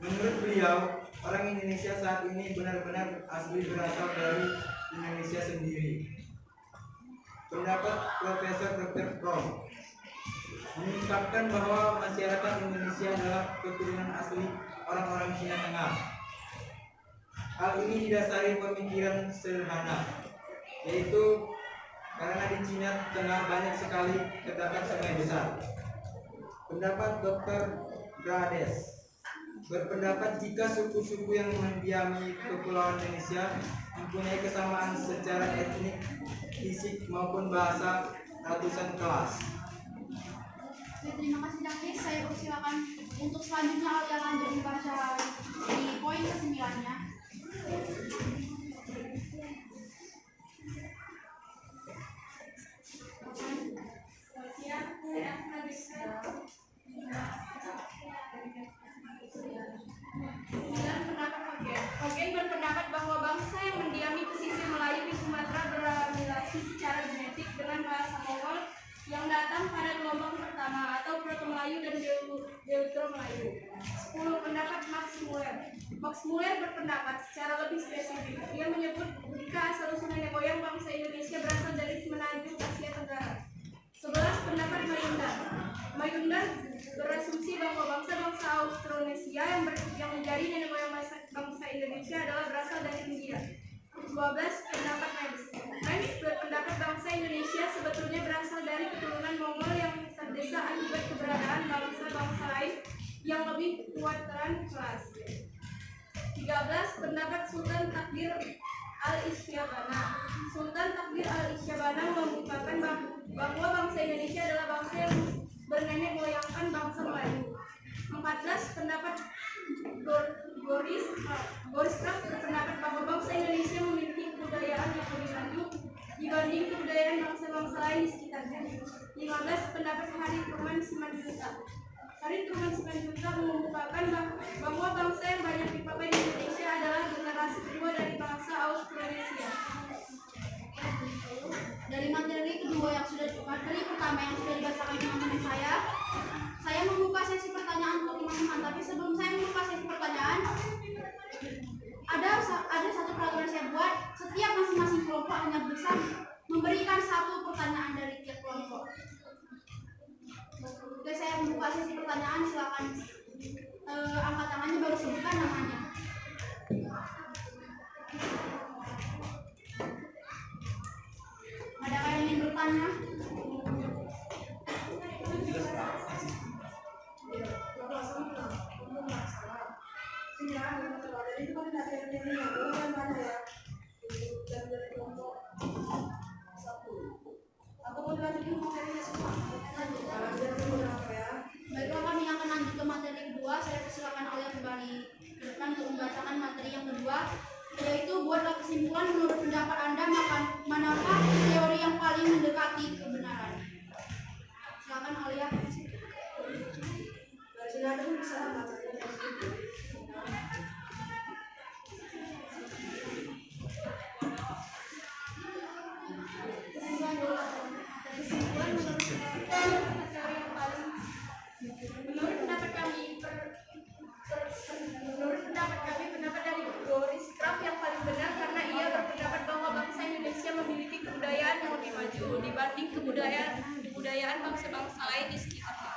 Speaker 6: Menurut beliau, orang Indonesia saat ini benar-benar asli berasal dari Indonesia sendiri. Pendapat Profesor Dr. Krom mengungkapkan bahwa masyarakat Indonesia adalah keturunan asli orang-orang Cina Tengah. Hal ini didasari pemikiran sederhana, yaitu karena di Cina Tengah banyak sekali terdapat sungai besar. Pendapat Dr. Grades berpendapat jika suku-suku yang mendiami Kepulauan Indonesia mempunyai kesamaan secara etnik, fisik maupun bahasa ratusan kelas.
Speaker 1: Terima kasih Davis, saya persilakan untuk selanjutnya yang lanjut membaca di poin ke-9-nya.
Speaker 2: Hogen berpendapat bahwa bangsa yang mendiami pesisir Melayu di Sumatera berafiliasi secara genetik dengan bahasa Mongol yang datang pada gelombang pertama atau Proto-Melayu dan Deutero-Melayu. 10. Pendapat Max Muller berpendapat secara lebih spesifik. Dia menyebut jika asal-usul nenek moyang bangsa Indonesia berasal dari semenanjung Asia Tenggara. 11. Pendapat Mayundar berasumsi bahwa bangsa-bangsa Austronesia yang menjadi nenek moyang bangsa Indonesia adalah berasal dari India. 12. Pendapat Mendes berpendapat bangsa Indonesia sebetulnya berasal dari keturunan Mongol yang terdesak akibat keberadaan bangsa-bangsa lain yang lebih kuat kelas. 13. Pendapat Sultan Takdir Al-Isyabana. Sultan Takdir Al-Isyabana mengungkapkan bahwa bangsa Indonesia adalah bangsa yang bernenek moyangkan bangsa Melayu. 14. Pendapat Boris Kraft berpendapat bahwa bangsa Indonesia memiliki kebudayaan yang lebih maju dibanding kebudayaan bangsa-bangsa lain di sekitarnya. 15. Pendapat Harry Truman Simanjuntak. Harry Truman Simanjuntak mengungkapkan bahwa bangsa yang banyak dipakai di Indonesia adalah generasi kedua dari bangsa Austronesia.
Speaker 1: Dari materi pertama yang sudah dibacakan teman-teman saya membuka sesi pertanyaan untuk teman-teman. Tapi sebelum saya membuka sesi pertanyaan, ada satu peraturan saya buat. Setiap masing-masing kelompok hanya bisa memberikan satu pertanyaan dari tiap kelompok. Oke, saya membuka sesi pertanyaan. Silakan angkat tangannya, baru sebutkan namanya. Adakah yang ingin bertanya? Baiklah, kami akan lanjut ke materi kedua. Saya persilakan Alia kembali ke depan untuk membacakan materi yang kedua, yaitu buatlah kesimpulan menurut pendapat Anda manakah teori yang paling mendekati kebenaran. Silakan Alia.
Speaker 2: Teori yang paling menurut pendapat kami pendapat dari Doris Kraft yang paling benar karena ia berpendapat bahwa bangsa Indonesia memiliki kebudayaan yang lebih maju dibanding kebudayaan bangsa-bangsa lain di sekitarnya.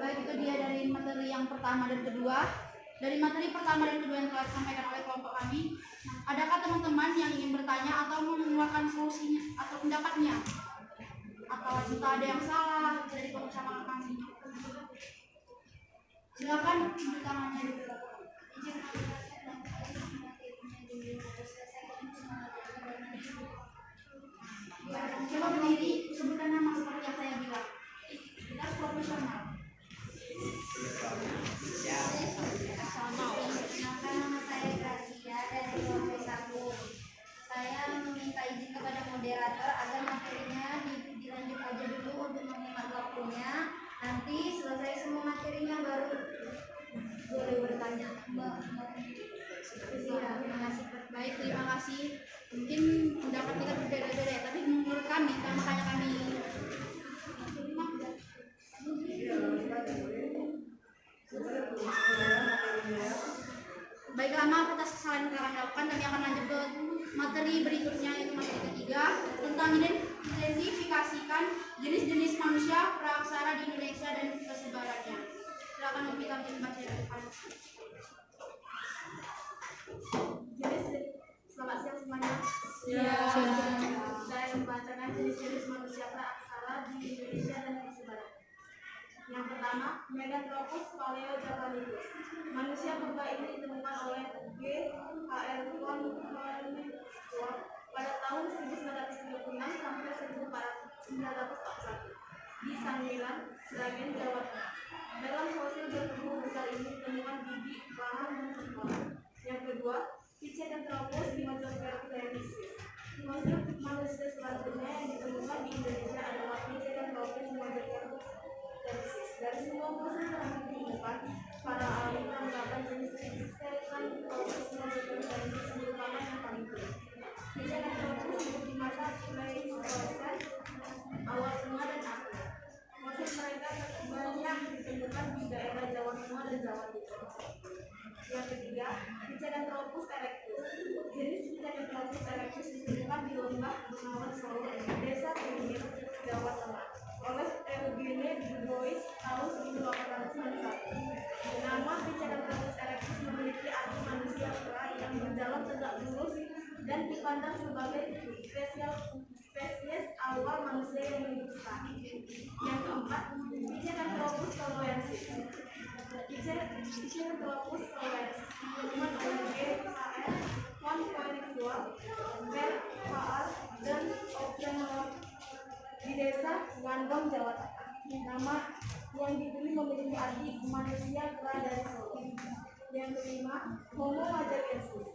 Speaker 7: Baik, itu dia dari materi yang pertama dan kedua. Dari materi pertama dan kedua yang telah disampaikan oleh kelompok kami, adakah teman-teman yang ingin bertanya atau mengeluarkan solusinya atau pendapatnya? Atau jika ada yang salah dari pembicaraan kami, silakan tunjuk tangannya dulu. Coba berdiri, sebutkan nama seperti yang saya bilang. Kita harus profesional.
Speaker 1: Perkenalkan, nama saya Gracia dari kelompok 1. Saya meminta izin kepada moderator agar materinya dilanjut aja dulu untuk menghemat waktunya. Nanti selesai semua materinya baru boleh bertanya. Terima kasih.
Speaker 7: Baik, terima kasih. Mungkin pendapat kita berbeda-beda ya, tapi menurut kami, makanya kami baiklah, maaf atas kesalahan yang telah kami lakukan. Kami akan lanjut ke materi berikutnya, yaitu materi ketiga tentang identifikasikan jenis-jenis manusia praaksara di Indonesia dan persebarannya. Silakan Upi kami membaca dari depan.
Speaker 2: Selamat siang semuanya. Saya membacakan jenis-jenis manusia praaksara di Indonesia dan persebaran. Yang pertama, Meganthropus paleojavanicus. Manusia purba ini ditemukan oleh G. H.R. von Huysmans pada tahun 1936 sampai 1941 di Sangiran, Sragen, Jawa Tengah. Dalam fosil bertubuh besar ini ditemukan gigi, bahan, dan sengkola. Yang kedua, Pithecanthropus dimojopterensis. Fosil manusia selanjutnya yang ditemukan di Indonesia adalah Pithecanthropus dimojopterensis. Dari semua fosil yang ditemukan, para ahli menanggapan jenis Pithecanthropus dimojopterensis merupakan yang paling tua. Pithecanthropus hidup di masa Pleistosen, awal tengah dan akhir. Fosil mereka banyak ditemukan di daerah Jawa Tengah dan Jawa Timur. Yang ketiga, Pithecanthropus erectus. Jenis Pithecanthropus erectus ditemukan di Lembah Bengawan Solo, Desa Kunir, Jawa Tengah, oleh Eugene Dubois tahun 1891. Nama Pithecanthropus erectus memiliki arti manusia pra yang berjalan tegak lurus dan dipandang sebagai spesies awal manusia yang hidup sekarang. Yang keempat, Pithecanthropus coloensis. Pithecanthropus coloensis ditemukan oleh G. H.R. von Huysmans, Ver. H.R. dan Oppenheimer di desa Ngandong, Jawa Tengah. Nama yang dipilih memiliki arti manusia pra dari Solo. Yang kelima, Homo majakensis.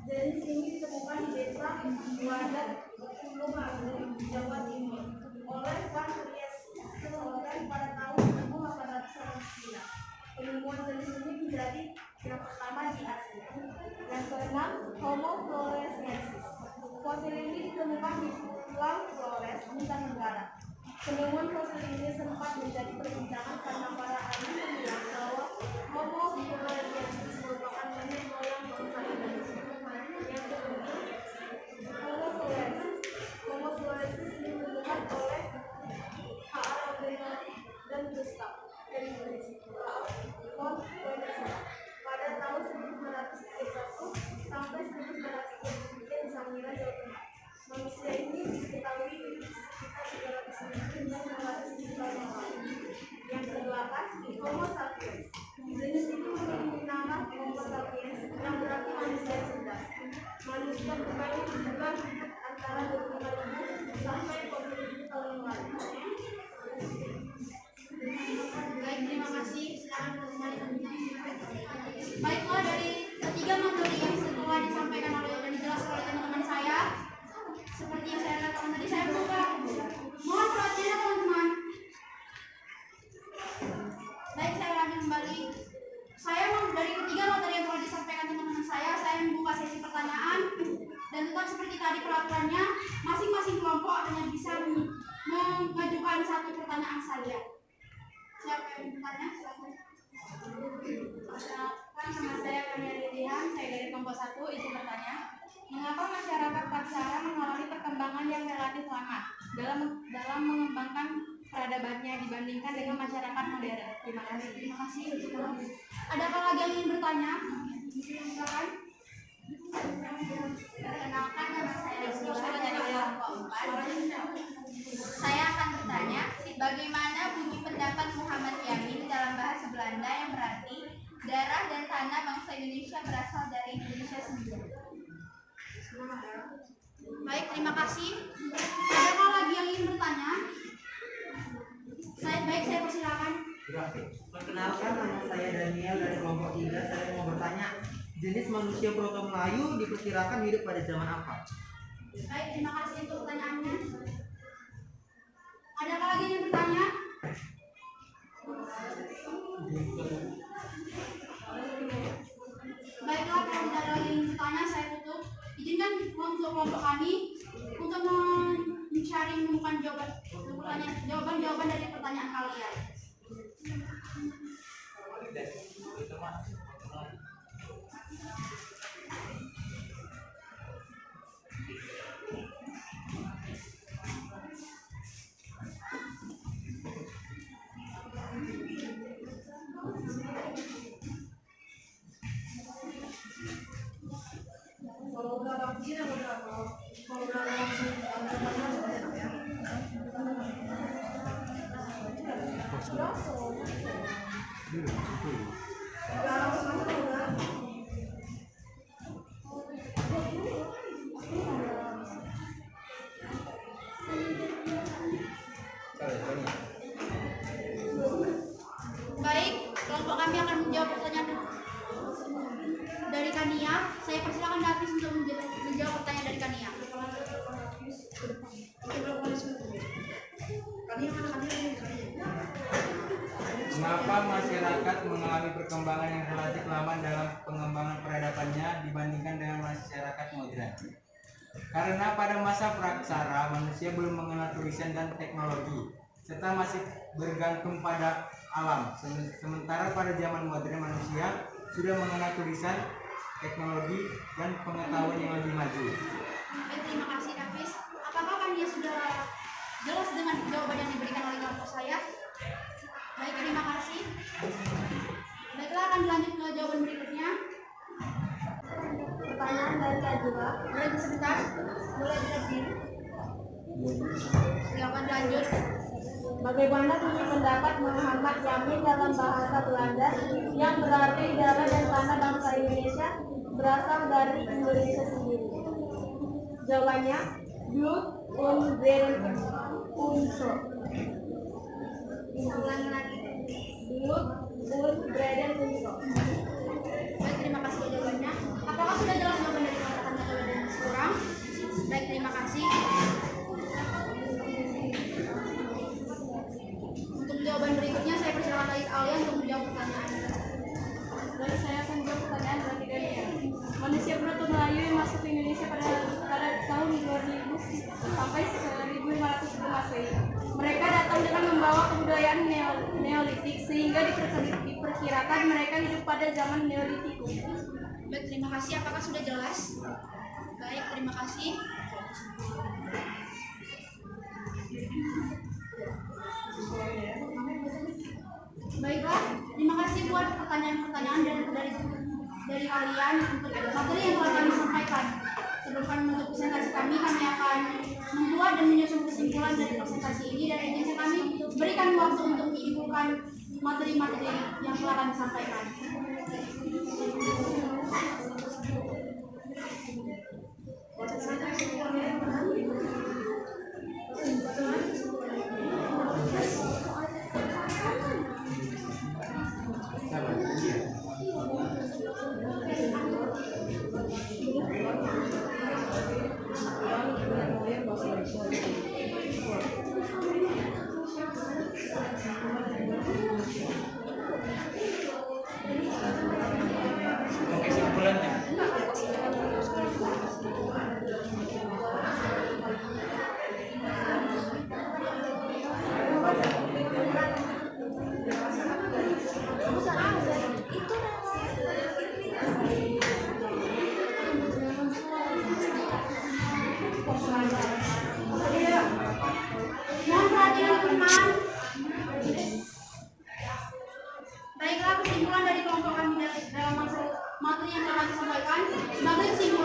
Speaker 2: Jenis ini ditemukan di desa Wadat, Tulungagung, Jawa Timur oleh Van Riesen pada tahun 1849. Penemuan jenis ini menjadi yang pertama di Asia. Yang keenam, Homo floresiensis. Fosil ini ditemukan di Pulau Flores, Nusa Tenggara. Penemuan fosil ini sempat menjadi perbincangan karena para ahli menilai bahwa Homo floresiensis merupakan nenek moyang bangsa Indonesia. Yang ketujuh, Homo florensis. Homo florensis ditemukan oleh H.R. Oppenheimer dan Gustav von Huysmans pada tahun 1931 sampai 1933 di Sangiran, Jawa Tengah. Manusia ini diketahui hidup sekitar 300 hingga 900 juta yang lalu. Yang kedelapan, Homo sapiens. Jenis ini memiliki nama Homo sapiens yang berarti manusia cerdas. Manusia purba ini juga hidup antara 25.000 sampai 40.000 tahun yang lalu.
Speaker 7: baik, terima kasih. Silakan kembali. Baiklah, dari ketiga materi yang telah disampaikan oleh dan dijelaskan oleh teman-teman saya, seperti yang saya katakan tadi, saya buka. Mohon perhatiannya teman-teman. Baik, saya lanjut kembali. Saya dari ketiga materi yang telah disampaikan teman-teman saya membuka sesi pertanyaan dan tetap seperti tadi peraturannya. Masing-masing kelompok hanya bisa mengajukan satu pertanyaan saja. Siapa yang bertanya? Silakan. Nama saya Kania Lilian, saya dari kelompok 1, izin bertanya. Mengapa masyarakat Paksara mengalami perkembangan yang relatif lama dalam mengembangkan peradabannya dibandingkan dengan masyarakat modern? Terima kasih. Terima kasih. Adakah lagi yang ingin bertanya? Silakan. Perkenalkan, nama saya Sila dari kelompok 4. Saya akan bertanya, bagaimana bunyi pendapat Muhammad Yamin dalam bahasa Belanda yang berarti darah dan tanah bangsa Indonesia berasal dari Indonesia sendiri? Baik, terima kasih. Adakah lagi yang ingin bertanya? Saya persilakan.
Speaker 8: Perkenalkan, nama saya Daniel dari kelompok 3. Saya mau bertanya, jenis manusia Proto Melayu diperkirakan hidup pada zaman apa?
Speaker 7: Baik, terima kasih untuk pertanyaannya. Adakah lagi yang bertanya? Baiklah, kalau tidak ada lagi yang bertanya, saya tutup. Izinkan untuk kelompok kami untuk mencari menemukan jawaban dari pertanyaan kalian. Baik, kelompok kami akan menjawab pertanyaan dari Kania. Saya persilakan Davis untuk menjawab pertanyaan dari Kania.
Speaker 6: Mengapa masyarakat mengalami perkembangan yang relatif lama dalam pengembangan peradabannya dibandingkan dengan masyarakat modern? Karena pada masa praksara manusia belum mengenal tulisan dan teknologi, serta masih bergantung pada alam. Sementara pada zaman modern manusia sudah mengenal tulisan, teknologi, dan pengetahuan yang lebih maju.
Speaker 7: Baik, terima kasih Davis. Apakah Kania sudah jelas dengan jawaban yang diberikan oleh kelompok saya? Baik, terima kasih. Baiklah, akan lanjut ke jawaban berikutnya.
Speaker 1: Pertanyaan dari Kak Jura.
Speaker 7: Boleh sebentar? Boleh dilihat. Silakan lanjut.
Speaker 1: Bagaimana bunyi pendapat Muhammad Yamin dalam bahasa Belanda yang berarti darah dan tanah bangsa Indonesia berasal dari Indonesia sendiri? Jawabannya, Blut und Beren und so.
Speaker 7: Ulangi lagi.
Speaker 1: Blut und Beren und so.
Speaker 7: Baik, terima kasih jawabannya. Apakah sudah jelas jawaban dari katakan atau ada yang kurang? Baik, terima kasih. Untuk jawaban berikutnya saya persilakan lagi kalian untuk menjawab pertanyaan.
Speaker 2: Dan saya akan jawab pertanyaan dari Dania. Manusia Proto Melayu yang masuk ke Indonesia pada tahun 2000 sampai 1500 sebelum Masehi. Mereka datang dengan membawa kebudayaan Neolitik sehingga diperkirakan mereka hidup pada zaman Neolitikum.
Speaker 7: Baik, terima kasih. Apakah sudah jelas? Baik, terima kasih. Baiklah, terima kasih buat pertanyaan-pertanyaan dari kalian untuk materi yang telah kami sampaikan. Sebelum kami menutup presentasi kami akan membuat dan menyusun kesimpulan dari presentasi ini dan izinkan kami berikan waktu untuk menyimpulkan materi-materi yang telah kami sampaikan.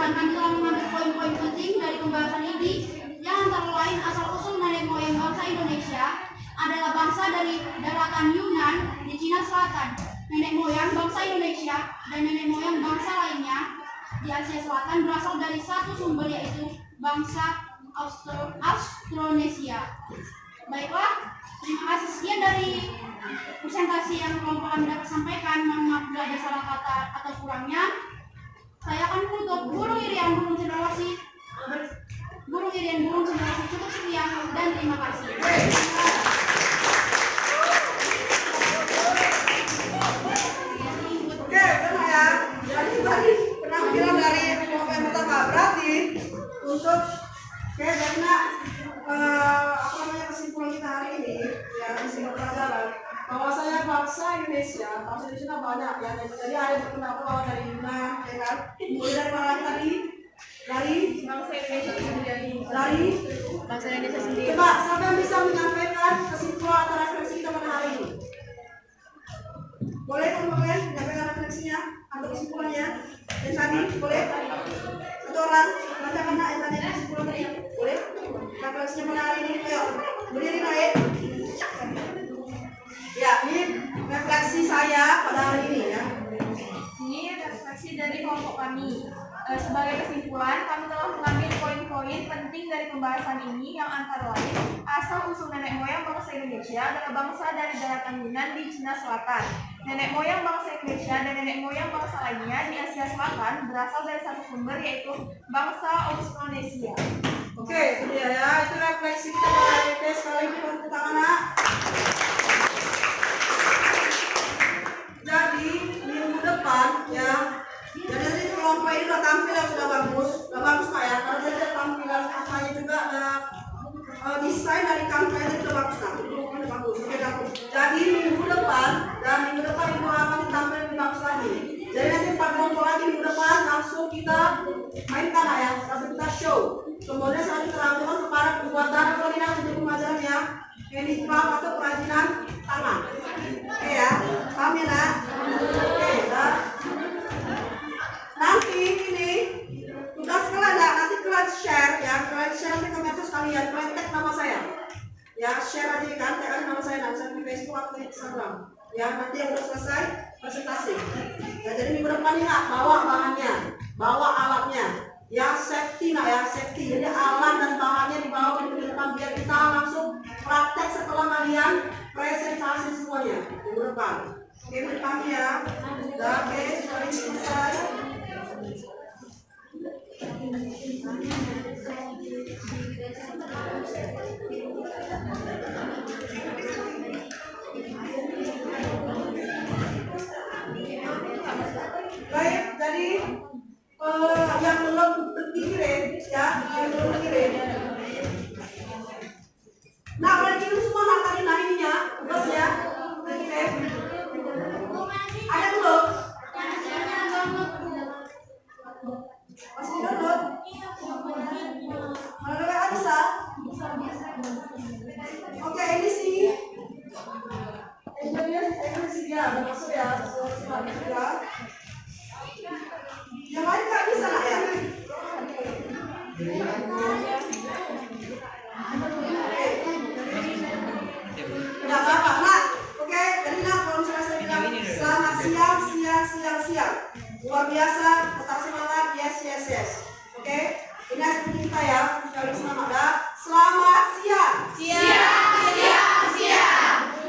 Speaker 7: kami telah mengambil poin-poin penting dari pembahasan ini, yang antara lain asal-usul nenek moyang bangsa Indonesia adalah bangsa dari daratan Yunan di Cina Selatan. Nenek moyang bangsa Indonesia dan nenek moyang bangsa lainnya di Asia Selatan berasal dari satu sumber, yaitu bangsa Austronesia. Baiklah, terima kasih. Sekian dari presentasi yang kelompok kami dapat sampaikan. Mohon maaf bila ada salah kata atau kurangnya. Saya akan menutup. Burung irian, burung cendrawasih. Burung irian, burung cendrawasih. Cukup sekian dan terima kasih.
Speaker 3: Oke, benar ya. Jadi tadi penampilan dari kelompok yang pertama berarti untuk karena apa namanya kesimpulan kita hari ini ya kesimpulan pelajaran bahwasanya bangsa Indonesia banyak ya. Jadi ada yang berpendapat bahwa dari Yunan, ya kan? Mulai dari mana lagi tadi? Dari
Speaker 2: Bangsa Indonesia sendiri.
Speaker 3: dari
Speaker 2: Bangsa Indonesia sendiri.
Speaker 3: coba siapa yang bisa menyampaikan kesimpulan atau refleksi kita pada hari ini? Boleh kemudian menyampaikan refleksinya atau kesimpulannya? Yang tadi boleh? Satu orang bacakan yang tadi kesimpulan tadi. Boleh? Refleksinya pada hari ini. Ayo, berdiri naik. Ya, ini refleksi saya pada hari ini ya.
Speaker 2: Ini refleksi dari kelompok kami. Sebagai kesimpulan, kami telah mengambil poin-poin penting dari pembahasan ini, yang antara lain asal usul nenek moyang bangsa Indonesia adalah bangsa dari daratan Yunan di Cina Selatan. Nenek moyang bangsa Indonesia dan nenek moyang bangsa lainnya di Asia Selatan berasal dari satu sumber, yaitu bangsa Austronesia.
Speaker 3: Oke, ya, itu refleksi kita pada hari ini. Sekali lagi tepuk tangan, Nak. Jadi minggu depan ya, jadi nanti kelompok ini udah tampil yang sudah bagus Pak ya. Karena jadi tampilan kampanye juga desain dari kampanye itu udah bagus Nak. Udah bagus. Oke, bagus. Jadi minggu depan Ibu akan tampil lebih bagus lagi. Jadi nanti 4 kelompok lagi minggu depan langsung kita mainkan Nak ya, langsung kita show. Kemudian saya terangkan kepada pembuatan koordinasi untuk pembelajaran ya, handicraft atau kerajinan tangan. Oke ya, paham ya Nak? Oke, nah. Nanti ini tugas kalian ya, nanti kalian share ya, kalian share nanti ke medsos kalian, kalian tag nama saya. Ya, share aja kan, tag aja nama saya, nanti di Facebook atau di Instagram. Ya, nanti yang udah selesai presentasi. Ya, jadi minggu depan ini Nak, bawa bahannya, bawa alatnya. Ya, safety Nak ya, safety. Jadi alat dan bahannya dibawa ke depan biar kita langsung praktek setelah kalian presentasi semuanya minggu depan. Oke, minggu depan ya. Oke, sudah selesai. Baik, jadi yang belum dikirim ya, yang belum dikirim. Nah, udah dikirim semua Nak tadi nah ininya, terus ya, udah dikirim. Ada belum? Masih download? Mana WA bisa? Oke, ini sih. Ini sih ya, udah masuk ya, ya. Yang lain nggak bisa Nak ya? Nggak apa-apa Nak. Oke, jadi Nak kalau misalnya saya bilang selamat siang. Luar biasa, tetap semangat, yes. Oke, ini seperti kita ya, sekali semangat ya. Selamat siang.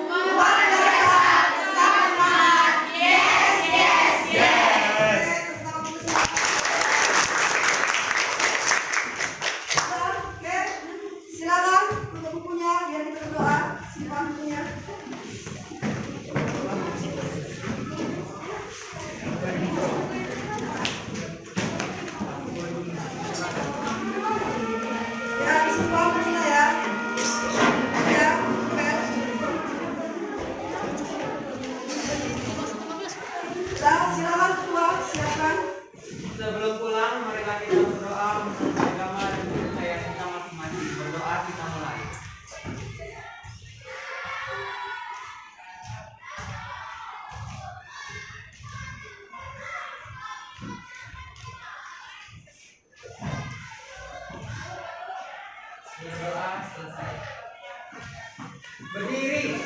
Speaker 3: Luar biasa, tetap semangat, yes. Oke, silakan untuk bukunya biar kita berdoa. Simpan bukunya.
Speaker 6: Berdiri.